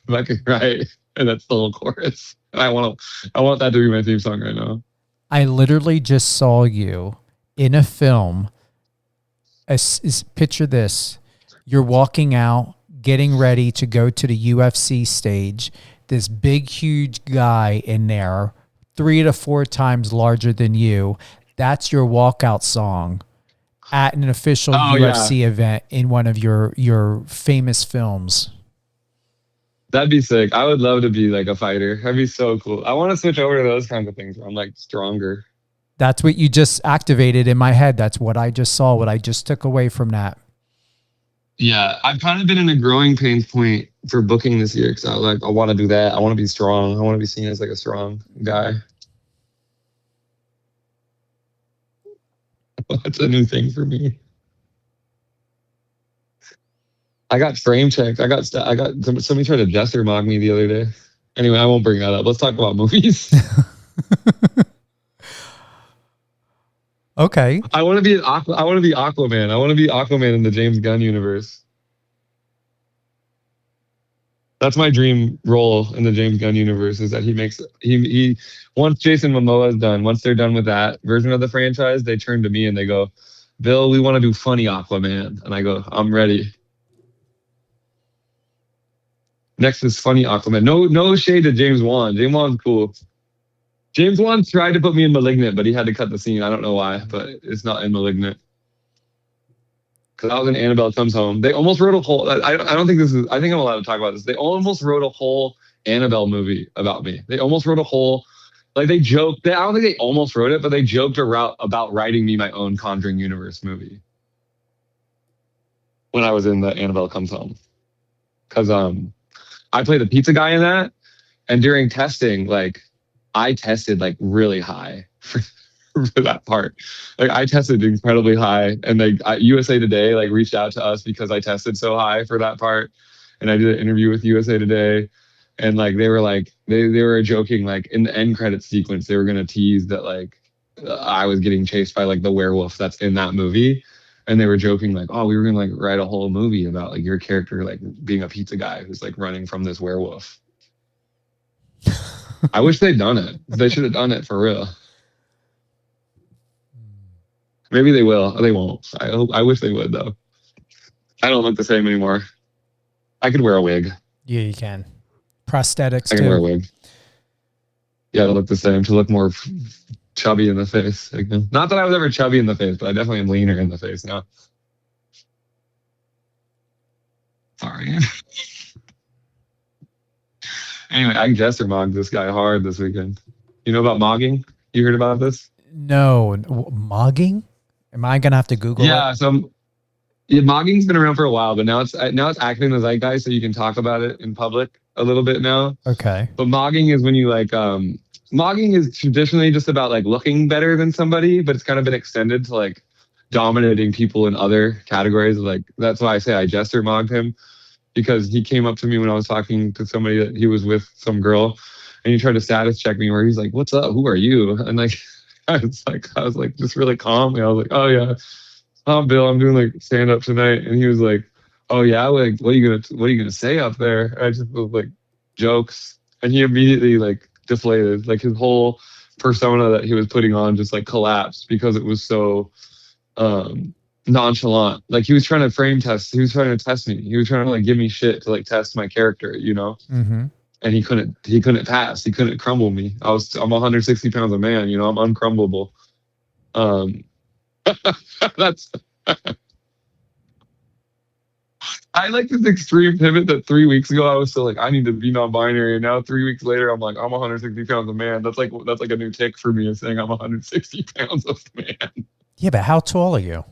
fucking right, and that's the whole chorus. And I want that to be my theme song right now. I literally just saw you in a film. Picture this. You're walking out, getting ready to go to the UFC stage. This big, huge guy in there, 3 to 4 times larger than you. That's your walkout song at an official UFC event in one of your famous films. That'd be sick. I would love to be like a fighter. That'd be so cool. I want to switch over to those kinds of things where I'm like stronger. That's what you just activated in my head. That's what I just saw, what I just took away from that. Yeah, I've kind of been in a growing pains point for booking this year because I want to do that. I want to be strong. I want to be seen as like a strong guy. That's a new thing for me. I got frame checked. Somebody tried to Jester mock me the other day. Anyway, I won't bring that up. Let's talk about movies. Okay. I want to be Aquaman. I want to be Aquaman in the James Gunn universe. That's my dream role in the James Gunn universe, is that he once Jason Momoa is done, once they're done with that version of the franchise, they turn to me and they go, Bill, we want to do funny Aquaman. And I go, I'm ready. Next is funny Aquaman. No shade to James Wan. James Wan's cool. James Wan tried to put me in Malignant, but he had to cut the scene. I don't know why, but it's not in Malignant. Because I was in Annabelle Comes Home. They almost wrote a whole... I don't think this is... I think I'm allowed to talk about this. They almost wrote a whole Annabelle movie about me. They almost wrote a whole... Like, they joked... I don't think they almost wrote it, but they joked about writing me my own Conjuring Universe movie. When I was in the Annabelle Comes Home. Because I played the pizza guy in that. And during testing, like... I tested like really high for that part. Like I tested incredibly high, and USA Today like reached out to us because I tested so high for that part. And I did an interview with USA Today, and like they were joking like in the end credits sequence they were gonna tease that like I was getting chased by like the werewolf that's in that movie, and they were joking like, oh, we were gonna like write a whole movie about like your character like being a pizza guy who's like running from this werewolf. I wish they'd done it. They should have done it for real. Maybe they will. They won't. I wish they would, though. I don't look the same anymore. I could wear a wig. Yeah, you can. Prosthetics, I can wear a wig. Yeah, to look the same. To look more chubby in the face. Not that I was ever chubby in the face, but I definitely am leaner in the face now. Sorry. Anyway, I Jester mogged this guy hard this weekend. You know about mogging? You heard about this? No. Mogging? Am I going to have to Google it? Yeah, mogging's been around for a while, but now it's acting in the zeitgeist, so you can talk about it in public a little bit now. Okay. But mogging is when you like, mogging is traditionally just about like looking better than somebody, but it's kind of been extended to like dominating people in other categories. Like, that's why I say I Jester mogged him. Because he came up to me when I was talking to somebody that he was with, some girl, and he tried to status check me where he's like, what's up? Who are you? And like, I was like just really calm. I was like, oh yeah, I'm Bill. I'm doing like stand up tonight. And he was like, oh yeah, like what are you gonna say up there? And I just was like jokes, and he immediately like deflated. Like his whole persona that he was putting on just like collapsed because it was so nonchalant. Like he was trying to frame test. He was trying to test me. He was trying to like give me shit to like test my character, you know. Mm-hmm. And he couldn't pass. He couldn't crumble me. I'm 160 pounds of man, you know. I'm uncrumbleable. That's. I like this extreme pivot that 3 weeks ago I was still like I need to be non-binary, and now 3 weeks later I'm like I'm 160 pounds of man. That's like a new tick for me of saying I'm 160 pounds of man. Yeah, but how tall are you?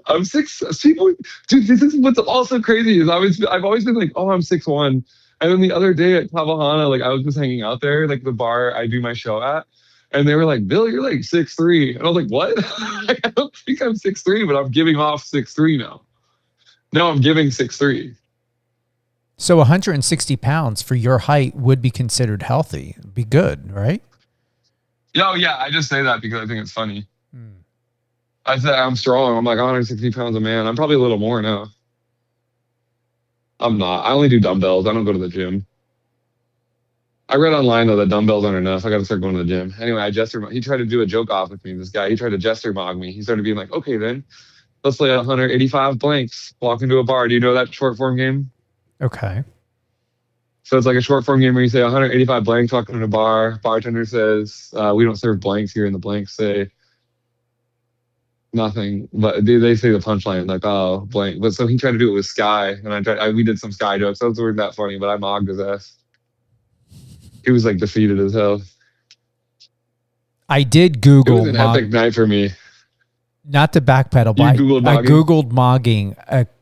I'm 6. People, dude, this is what's also crazy is I've always been like, oh, I'm 6'1", and then the other day at Cavahana, like I was just hanging out there, like the bar I do my show at, And they were like, Bill, you're like 6'3". And I was like, what? I don't think I'm 6'3", but I'm giving off 6'3" now. No, I'm giving 6'3". So 160 pounds for your height would be considered healthy. It'd be good, right? Oh, yeah. I just say that because I think it's funny. I said I'm strong. I'm like 160 pounds a man. I'm probably a little more now. I'm not. I only do dumbbells. I don't go to the gym. I read online, though, that dumbbells aren't enough. I got to start going to the gym. Anyway, he tried to do a joke off with me, this guy. He tried to jester mog me. He started being like, okay, then let's play 185 blanks. Walk into a bar. Do you know that short form game? Okay. So it's like a short form game where you say 185 blanks, walk into a bar. Bartender says, we don't serve blanks here. And the blanks say nothing. But they say the punchline, like, oh, blank. But so he tried to do it with Sky. And we did some Sky jokes. Those weren't that funny, but I mogged his ass. He was like defeated as hell. I did Google. It was an epic night for me. Not to backpedal, but I Googled mogging.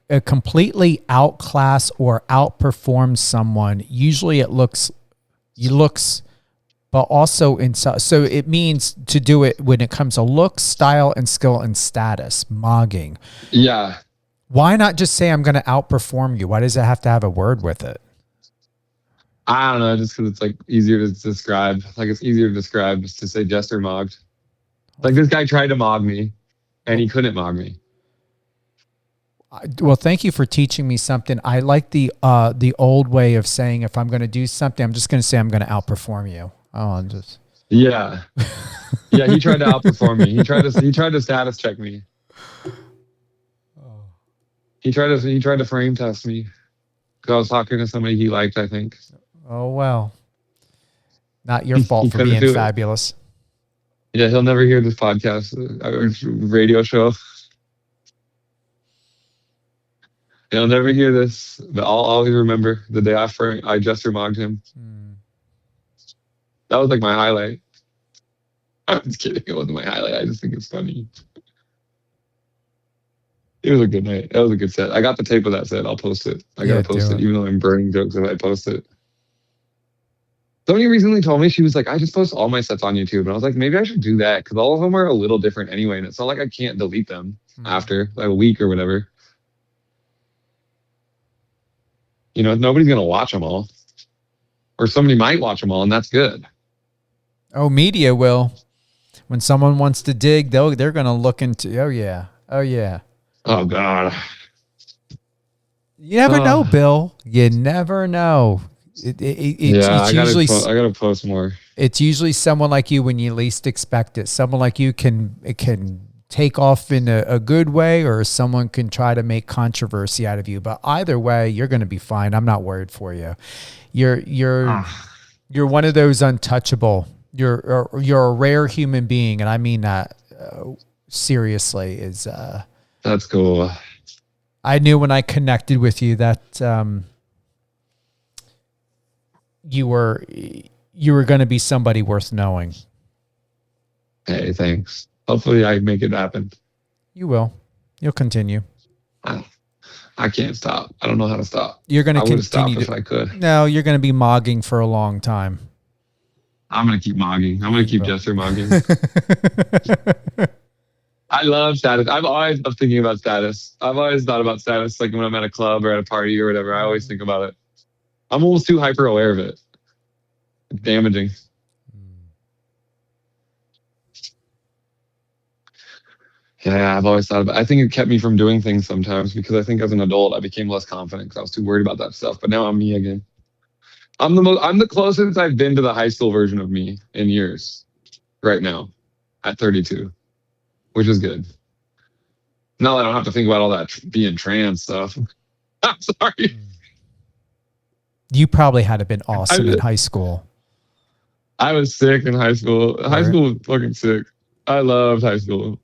A completely outclass or outperform someone. Usually it looks, but also so it means to do it when it comes to looks, style, and skill and status. Mogging. Yeah. Why not just say I'm going to outperform you? Why does it have to have a word with it? I don't know, just because it's like easier to describe. Like it's easier to describe just to say jester mogged. Like this guy tried to mog me, and he couldn't mog me. Well, thank you for teaching me something. I like the old way of saying if I'm going to do something, I'm just going to say I'm going to outperform you. Yeah. He tried to outperform me. He tried to status check me. He tried to frame test me because I was talking to somebody he liked, I think. Oh, well. Not your fault for being fabulous. Yeah, he'll never hear this podcast or radio show. He'll never hear this, but I'll always remember the day after I jester mogged him. That was like my highlight. I'm just kidding. It wasn't my highlight. I just think it's funny. It was a good night. That was a good set. I got the tape of that set. I'll post it. I gotta post it, even though I'm burning jokes if I post it. Somebody recently told me, she was like, I just post all my sets on YouTube. And I was like, maybe I should do that because all of them are a little different anyway. And it's not like I can't delete them after like a week or whatever. You know, nobody's going to watch them all. Or somebody might watch them all, and that's good. Oh, media will. When someone wants to dig, they're going to look into, oh, yeah. Oh, God. You never know, Bill. You never know. I gotta post more. It's usually someone like you when you least expect it. Someone like you can take off in a good way, or someone can try to make controversy out of you. But either way, you're going to be fine. I'm not worried for you. You're one of those untouchable. You're a rare human being, and I mean that seriously. That's cool. I knew when I connected with you that you were going to be somebody worth knowing. Hey, thanks. Hopefully I make it happen. You will. You'll continue. I can't stop. I don't know how to stop. You're going to continue. Stop if I could. No, you're going to be mogging for a long time. I'm going to keep mogging. I'm going to keep jester mogging. I love status. I've always loved thinking about status. I've always thought about status, like when I'm at a club or at a party or whatever. I always think about it. I'm almost too hyper aware of it. It's damaging. Yeah, I've always thought about it. I think it kept me from doing things sometimes because I think as an adult I became less confident because I was too worried about that stuff. But now I'm me again. I'm the closest I've been to the high school version of me in years right now at 32, which is good. Now I don't have to think about all that being trans stuff. I'm sorry. You probably had been awesome in high school. I was sick in high school. High school was fucking sick. I loved high school.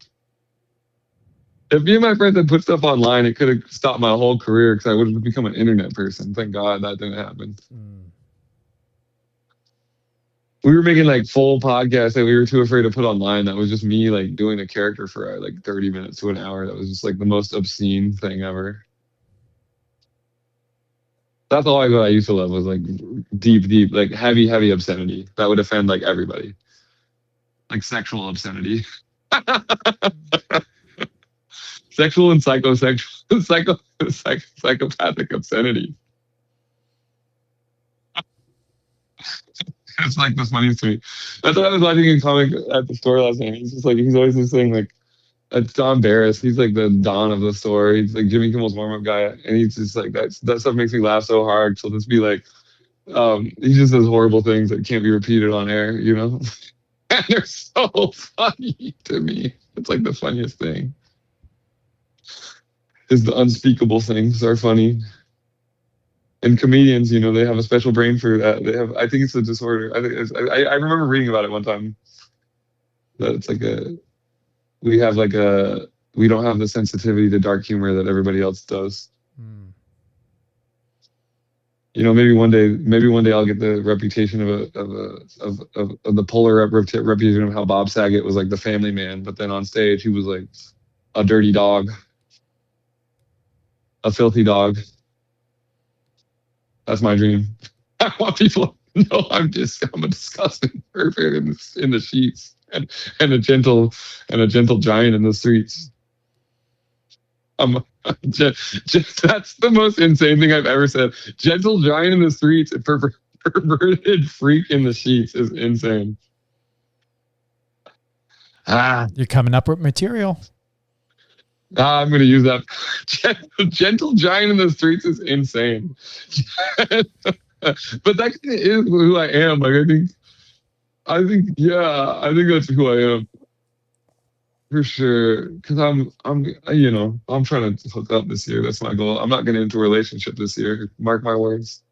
If me and my friends had put stuff online, it could have stopped my whole career because I would have become an internet person. Thank God that didn't happen. We were making like full podcasts that we were too afraid to put online. That was just me like doing a character for like 30 minutes to an hour. That was just like the most obscene thing ever. That's all I used to love was like deep, like heavy obscenity that would offend like everybody. like sexual obscenity, sexual and psychopathic obscenity. It's like the funniest to me. That's what I was watching in comic at the store last night. He's just like, he's always just saying like, Don Barris. He's like the Don of the store. He's like Jimmy Kimmel's warm-up guy, and he's just like that stuff makes me laugh so hard. So just be like, he just does horrible things that can't be repeated on air, you know. And they're so funny to me. It's like the funniest thing. Is the unspeakable things are funny. And comedians, you know, they have a special brain for that. They have, I think it's a disorder. I remember reading about it one time. That it's like we don't have the sensitivity to dark humor that everybody else does. You know, maybe one day I'll get the reputation of the polar reputation of how Bob Saget was like the family man, but then on stage he was like a dirty dog, a filthy dog. That's my dream. I want people to know I'm a disgusting pervert in the sheets and a gentle giant in the streets. That's the most insane thing I've ever said. Gentle giant in the streets and perverted freak in the sheets is insane. You're coming up with material. I'm going to use that. Gentle giant in the streets is insane. But that is who I am. Like I think that's who I am. For sure. Because I'm trying to hook up this year. That's my goal. I'm not getting into a relationship this year. Mark my words.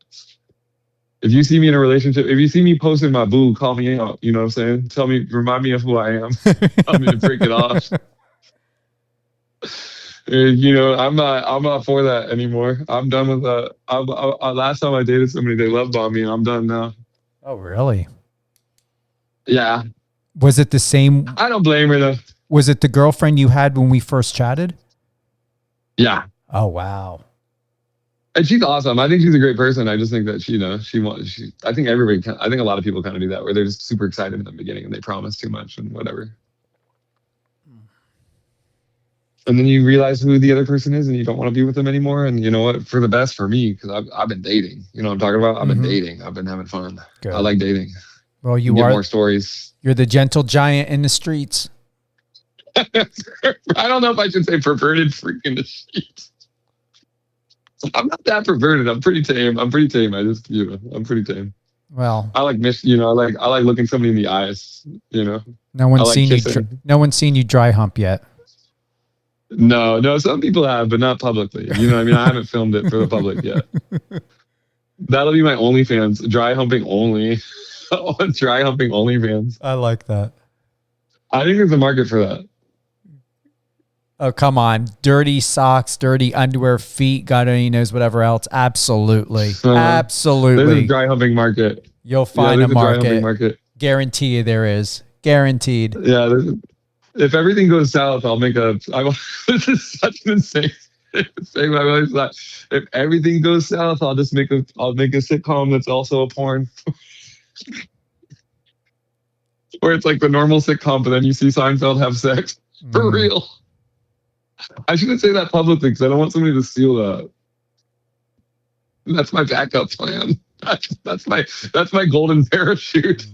If you see me in a relationship, if you see me posting my boo, call me out. You know what I'm saying? Remind me of who I am. I'm going to break it off. You know, I'm not for that anymore. I'm done with that. Last time I dated somebody, they love bombed me, and I'm done now. Oh, really? Yeah. Was it the same? I don't blame her though. Was it the girlfriend you had when we first chatted? Yeah. Oh, wow. And she's awesome. I think she's a great person. I just think that I think a lot of people kind of do that, where they're just super excited in the beginning and they promise too much and whatever. And then you realize who the other person is and you don't want to be with them anymore. And you know what? For the best for me, because I've been dating. You know what I'm talking about? I've been dating. I've been having fun. Good. I like dating. Well, you get are more stories. You're the gentle giant in the streets. I don't know if I should say perverted freak in the sheets. I'm not that perverted. I'm pretty tame. I'm pretty pretty tame. Well, I like I like looking somebody in the eyes. You know, no one's seen you dry hump yet. No, some people have, but not publicly. You know what I mean? I haven't filmed it for the public yet. That'll be my OnlyFans. Dry humping only. Dry humping OnlyFans. I like that. I think there's a market for that. Oh, come on. Dirty socks, dirty underwear, feet, God only knows whatever else. Absolutely. Absolutely. There's a dry humping market. You'll find a market. Dry humping market. Guarantee you there is. Guaranteed. Yeah. If everything goes south, this is such an insane thing. I always thought, if everything goes south, I'll make a sitcom that's also a porn. Where it's like the normal sitcom, but then you see Seinfeld have sex. For real. I shouldn't say that publicly because I don't want somebody to steal that. That's my backup plan. That's my golden parachute.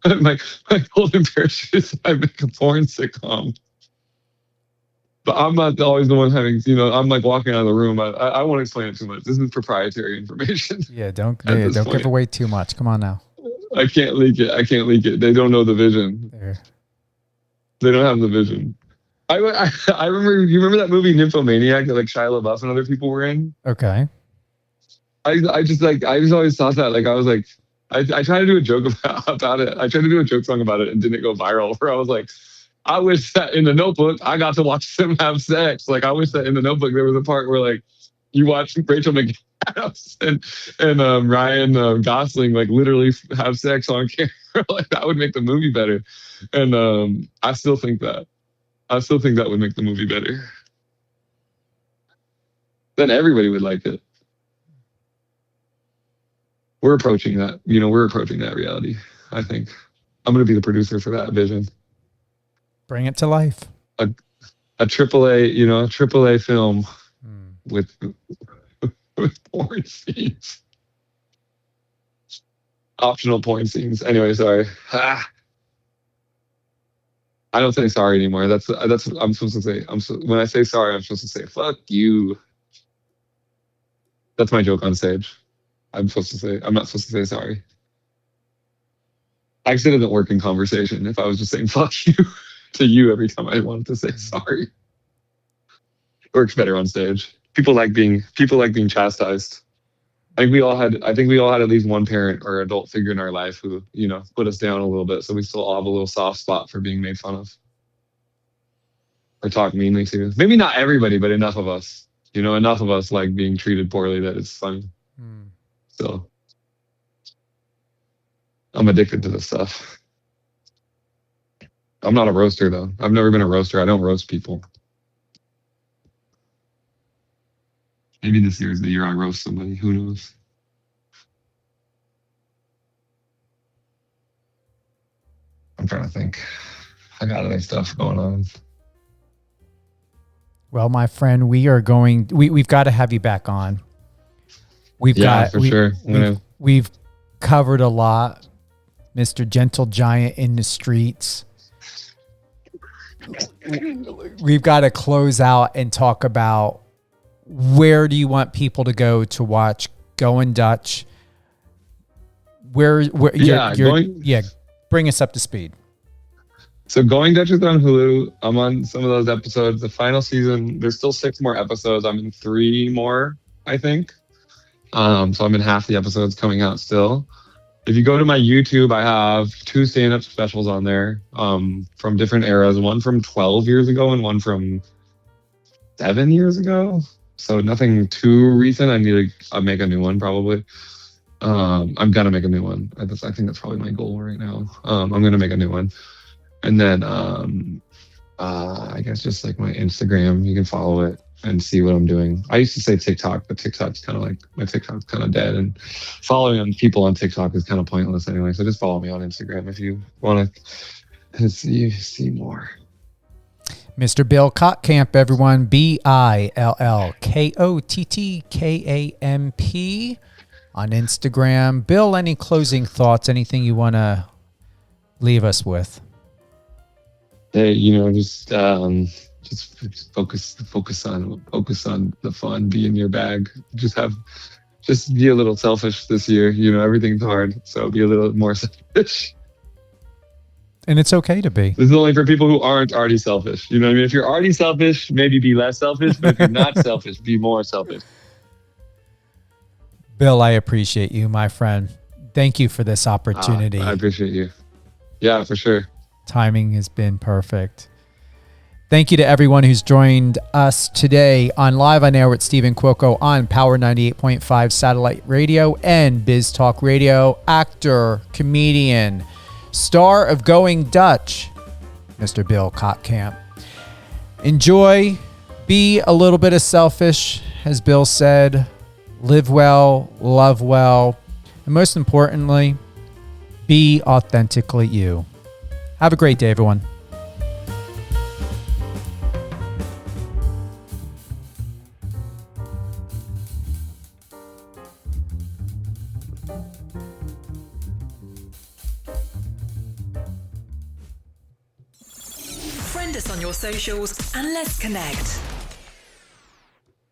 my golden parachute is I make a porn sitcom. But I'm not always the one having, I'm like walking out of the room. I won't explain it too much. This is proprietary information. Yeah, don't give away too much. Come on now. I can't leak it. They don't know the vision. There. They don't have the vision. I remember. You remember that movie Nymphomaniac that like Shia LaBeouf and other people were in? Okay. I just always thought that. Like I was like, I tried to do a joke about it. I tried to do a joke song about it and didn't go viral. Where I was like, I wish that in The Notebook I got to watch them have sex. Like I wish that in The Notebook there was a part where like you watch Rachel McAdams and Ryan Gosling like literally have sex on camera. Like that would make the movie better. And I still think that would make the movie better. Then everybody would like it. We're approaching that. We're approaching that reality. I think. I'm going to be the producer for that vision. Bring it to life. A AAA film with porn scenes. Optional porn scenes. Anyway, sorry. I don't say sorry anymore. That's what I'm supposed to say. When I say sorry, I'm supposed to say fuck you. That's my joke on stage. I'm not supposed to say sorry. Actually, it doesn't work in conversation if I was just saying fuck you to you every time I wanted to say sorry. It works better on stage. People like being chastised. I think we all had at least one parent or adult figure in our life who, put us down a little bit. So we still all have a little soft spot for being made fun of or talked meanly to. Maybe not everybody, but enough of us. Enough of us like being treated poorly that it's funny. So I'm addicted to this stuff. I'm not a roaster though. I've never been a roaster. I don't roast people. Maybe this year is the year I roast somebody. Who knows? I'm trying to think. I got other stuff going on. Well, my friend, we've got to have you back on. Sure. We've covered a lot. Mr. Gentle Giant in the streets. We've got to close out and talk about where do you want people to go to watch Going Dutch? Bring us up to speed. So Going Dutch is on Hulu. I'm on some of those episodes. The final season, there's still 6 more episodes. I'm in 3 more, I think. So I'm in half the episodes coming out still. If you go to my YouTube, I have 2 stand-up specials on there from different eras. One from 12 years ago and one from 7 years ago. So nothing too recent. I need to make a new one probably. I'm going to make a new one. I think that's probably my goal right now. I'm going to make a new one. And then I guess just like my Instagram, you can follow it and see what I'm doing. I used to say TikTok, but TikTok's kind of dead. And following on people on TikTok is kind of pointless anyway. So just follow me on Instagram if you want to see more. Mr. Bill Kottkamp, everyone. BILLKOTTKAMP on Instagram. Bill, any closing thoughts? Anything you want to leave us with? Hey, just focus on the fun. Be in your bag. Just be a little selfish this year. Everything's hard, so be a little more selfish. And it's okay to be. This is only for people who aren't already selfish. You know what I mean? If you're already selfish, maybe be less selfish. But if you're not selfish, be more selfish. Bill, I appreciate you, my friend. Thank you for this opportunity. I appreciate you. Yeah, for sure. Timing has been perfect. Thank you to everyone who's joined us today on Live on Air with Stephen Cuoco on Power 98.5 Satellite Radio and Biz Talk Radio. Actor, comedian, star of Going Dutch, Mr. Bill Kottkamp. Enjoy, be a little bit of selfish, as Bill said. Live well, love well, and most importantly, be authentically you. Have a great day, everyone. Friend us on your socials and let's connect.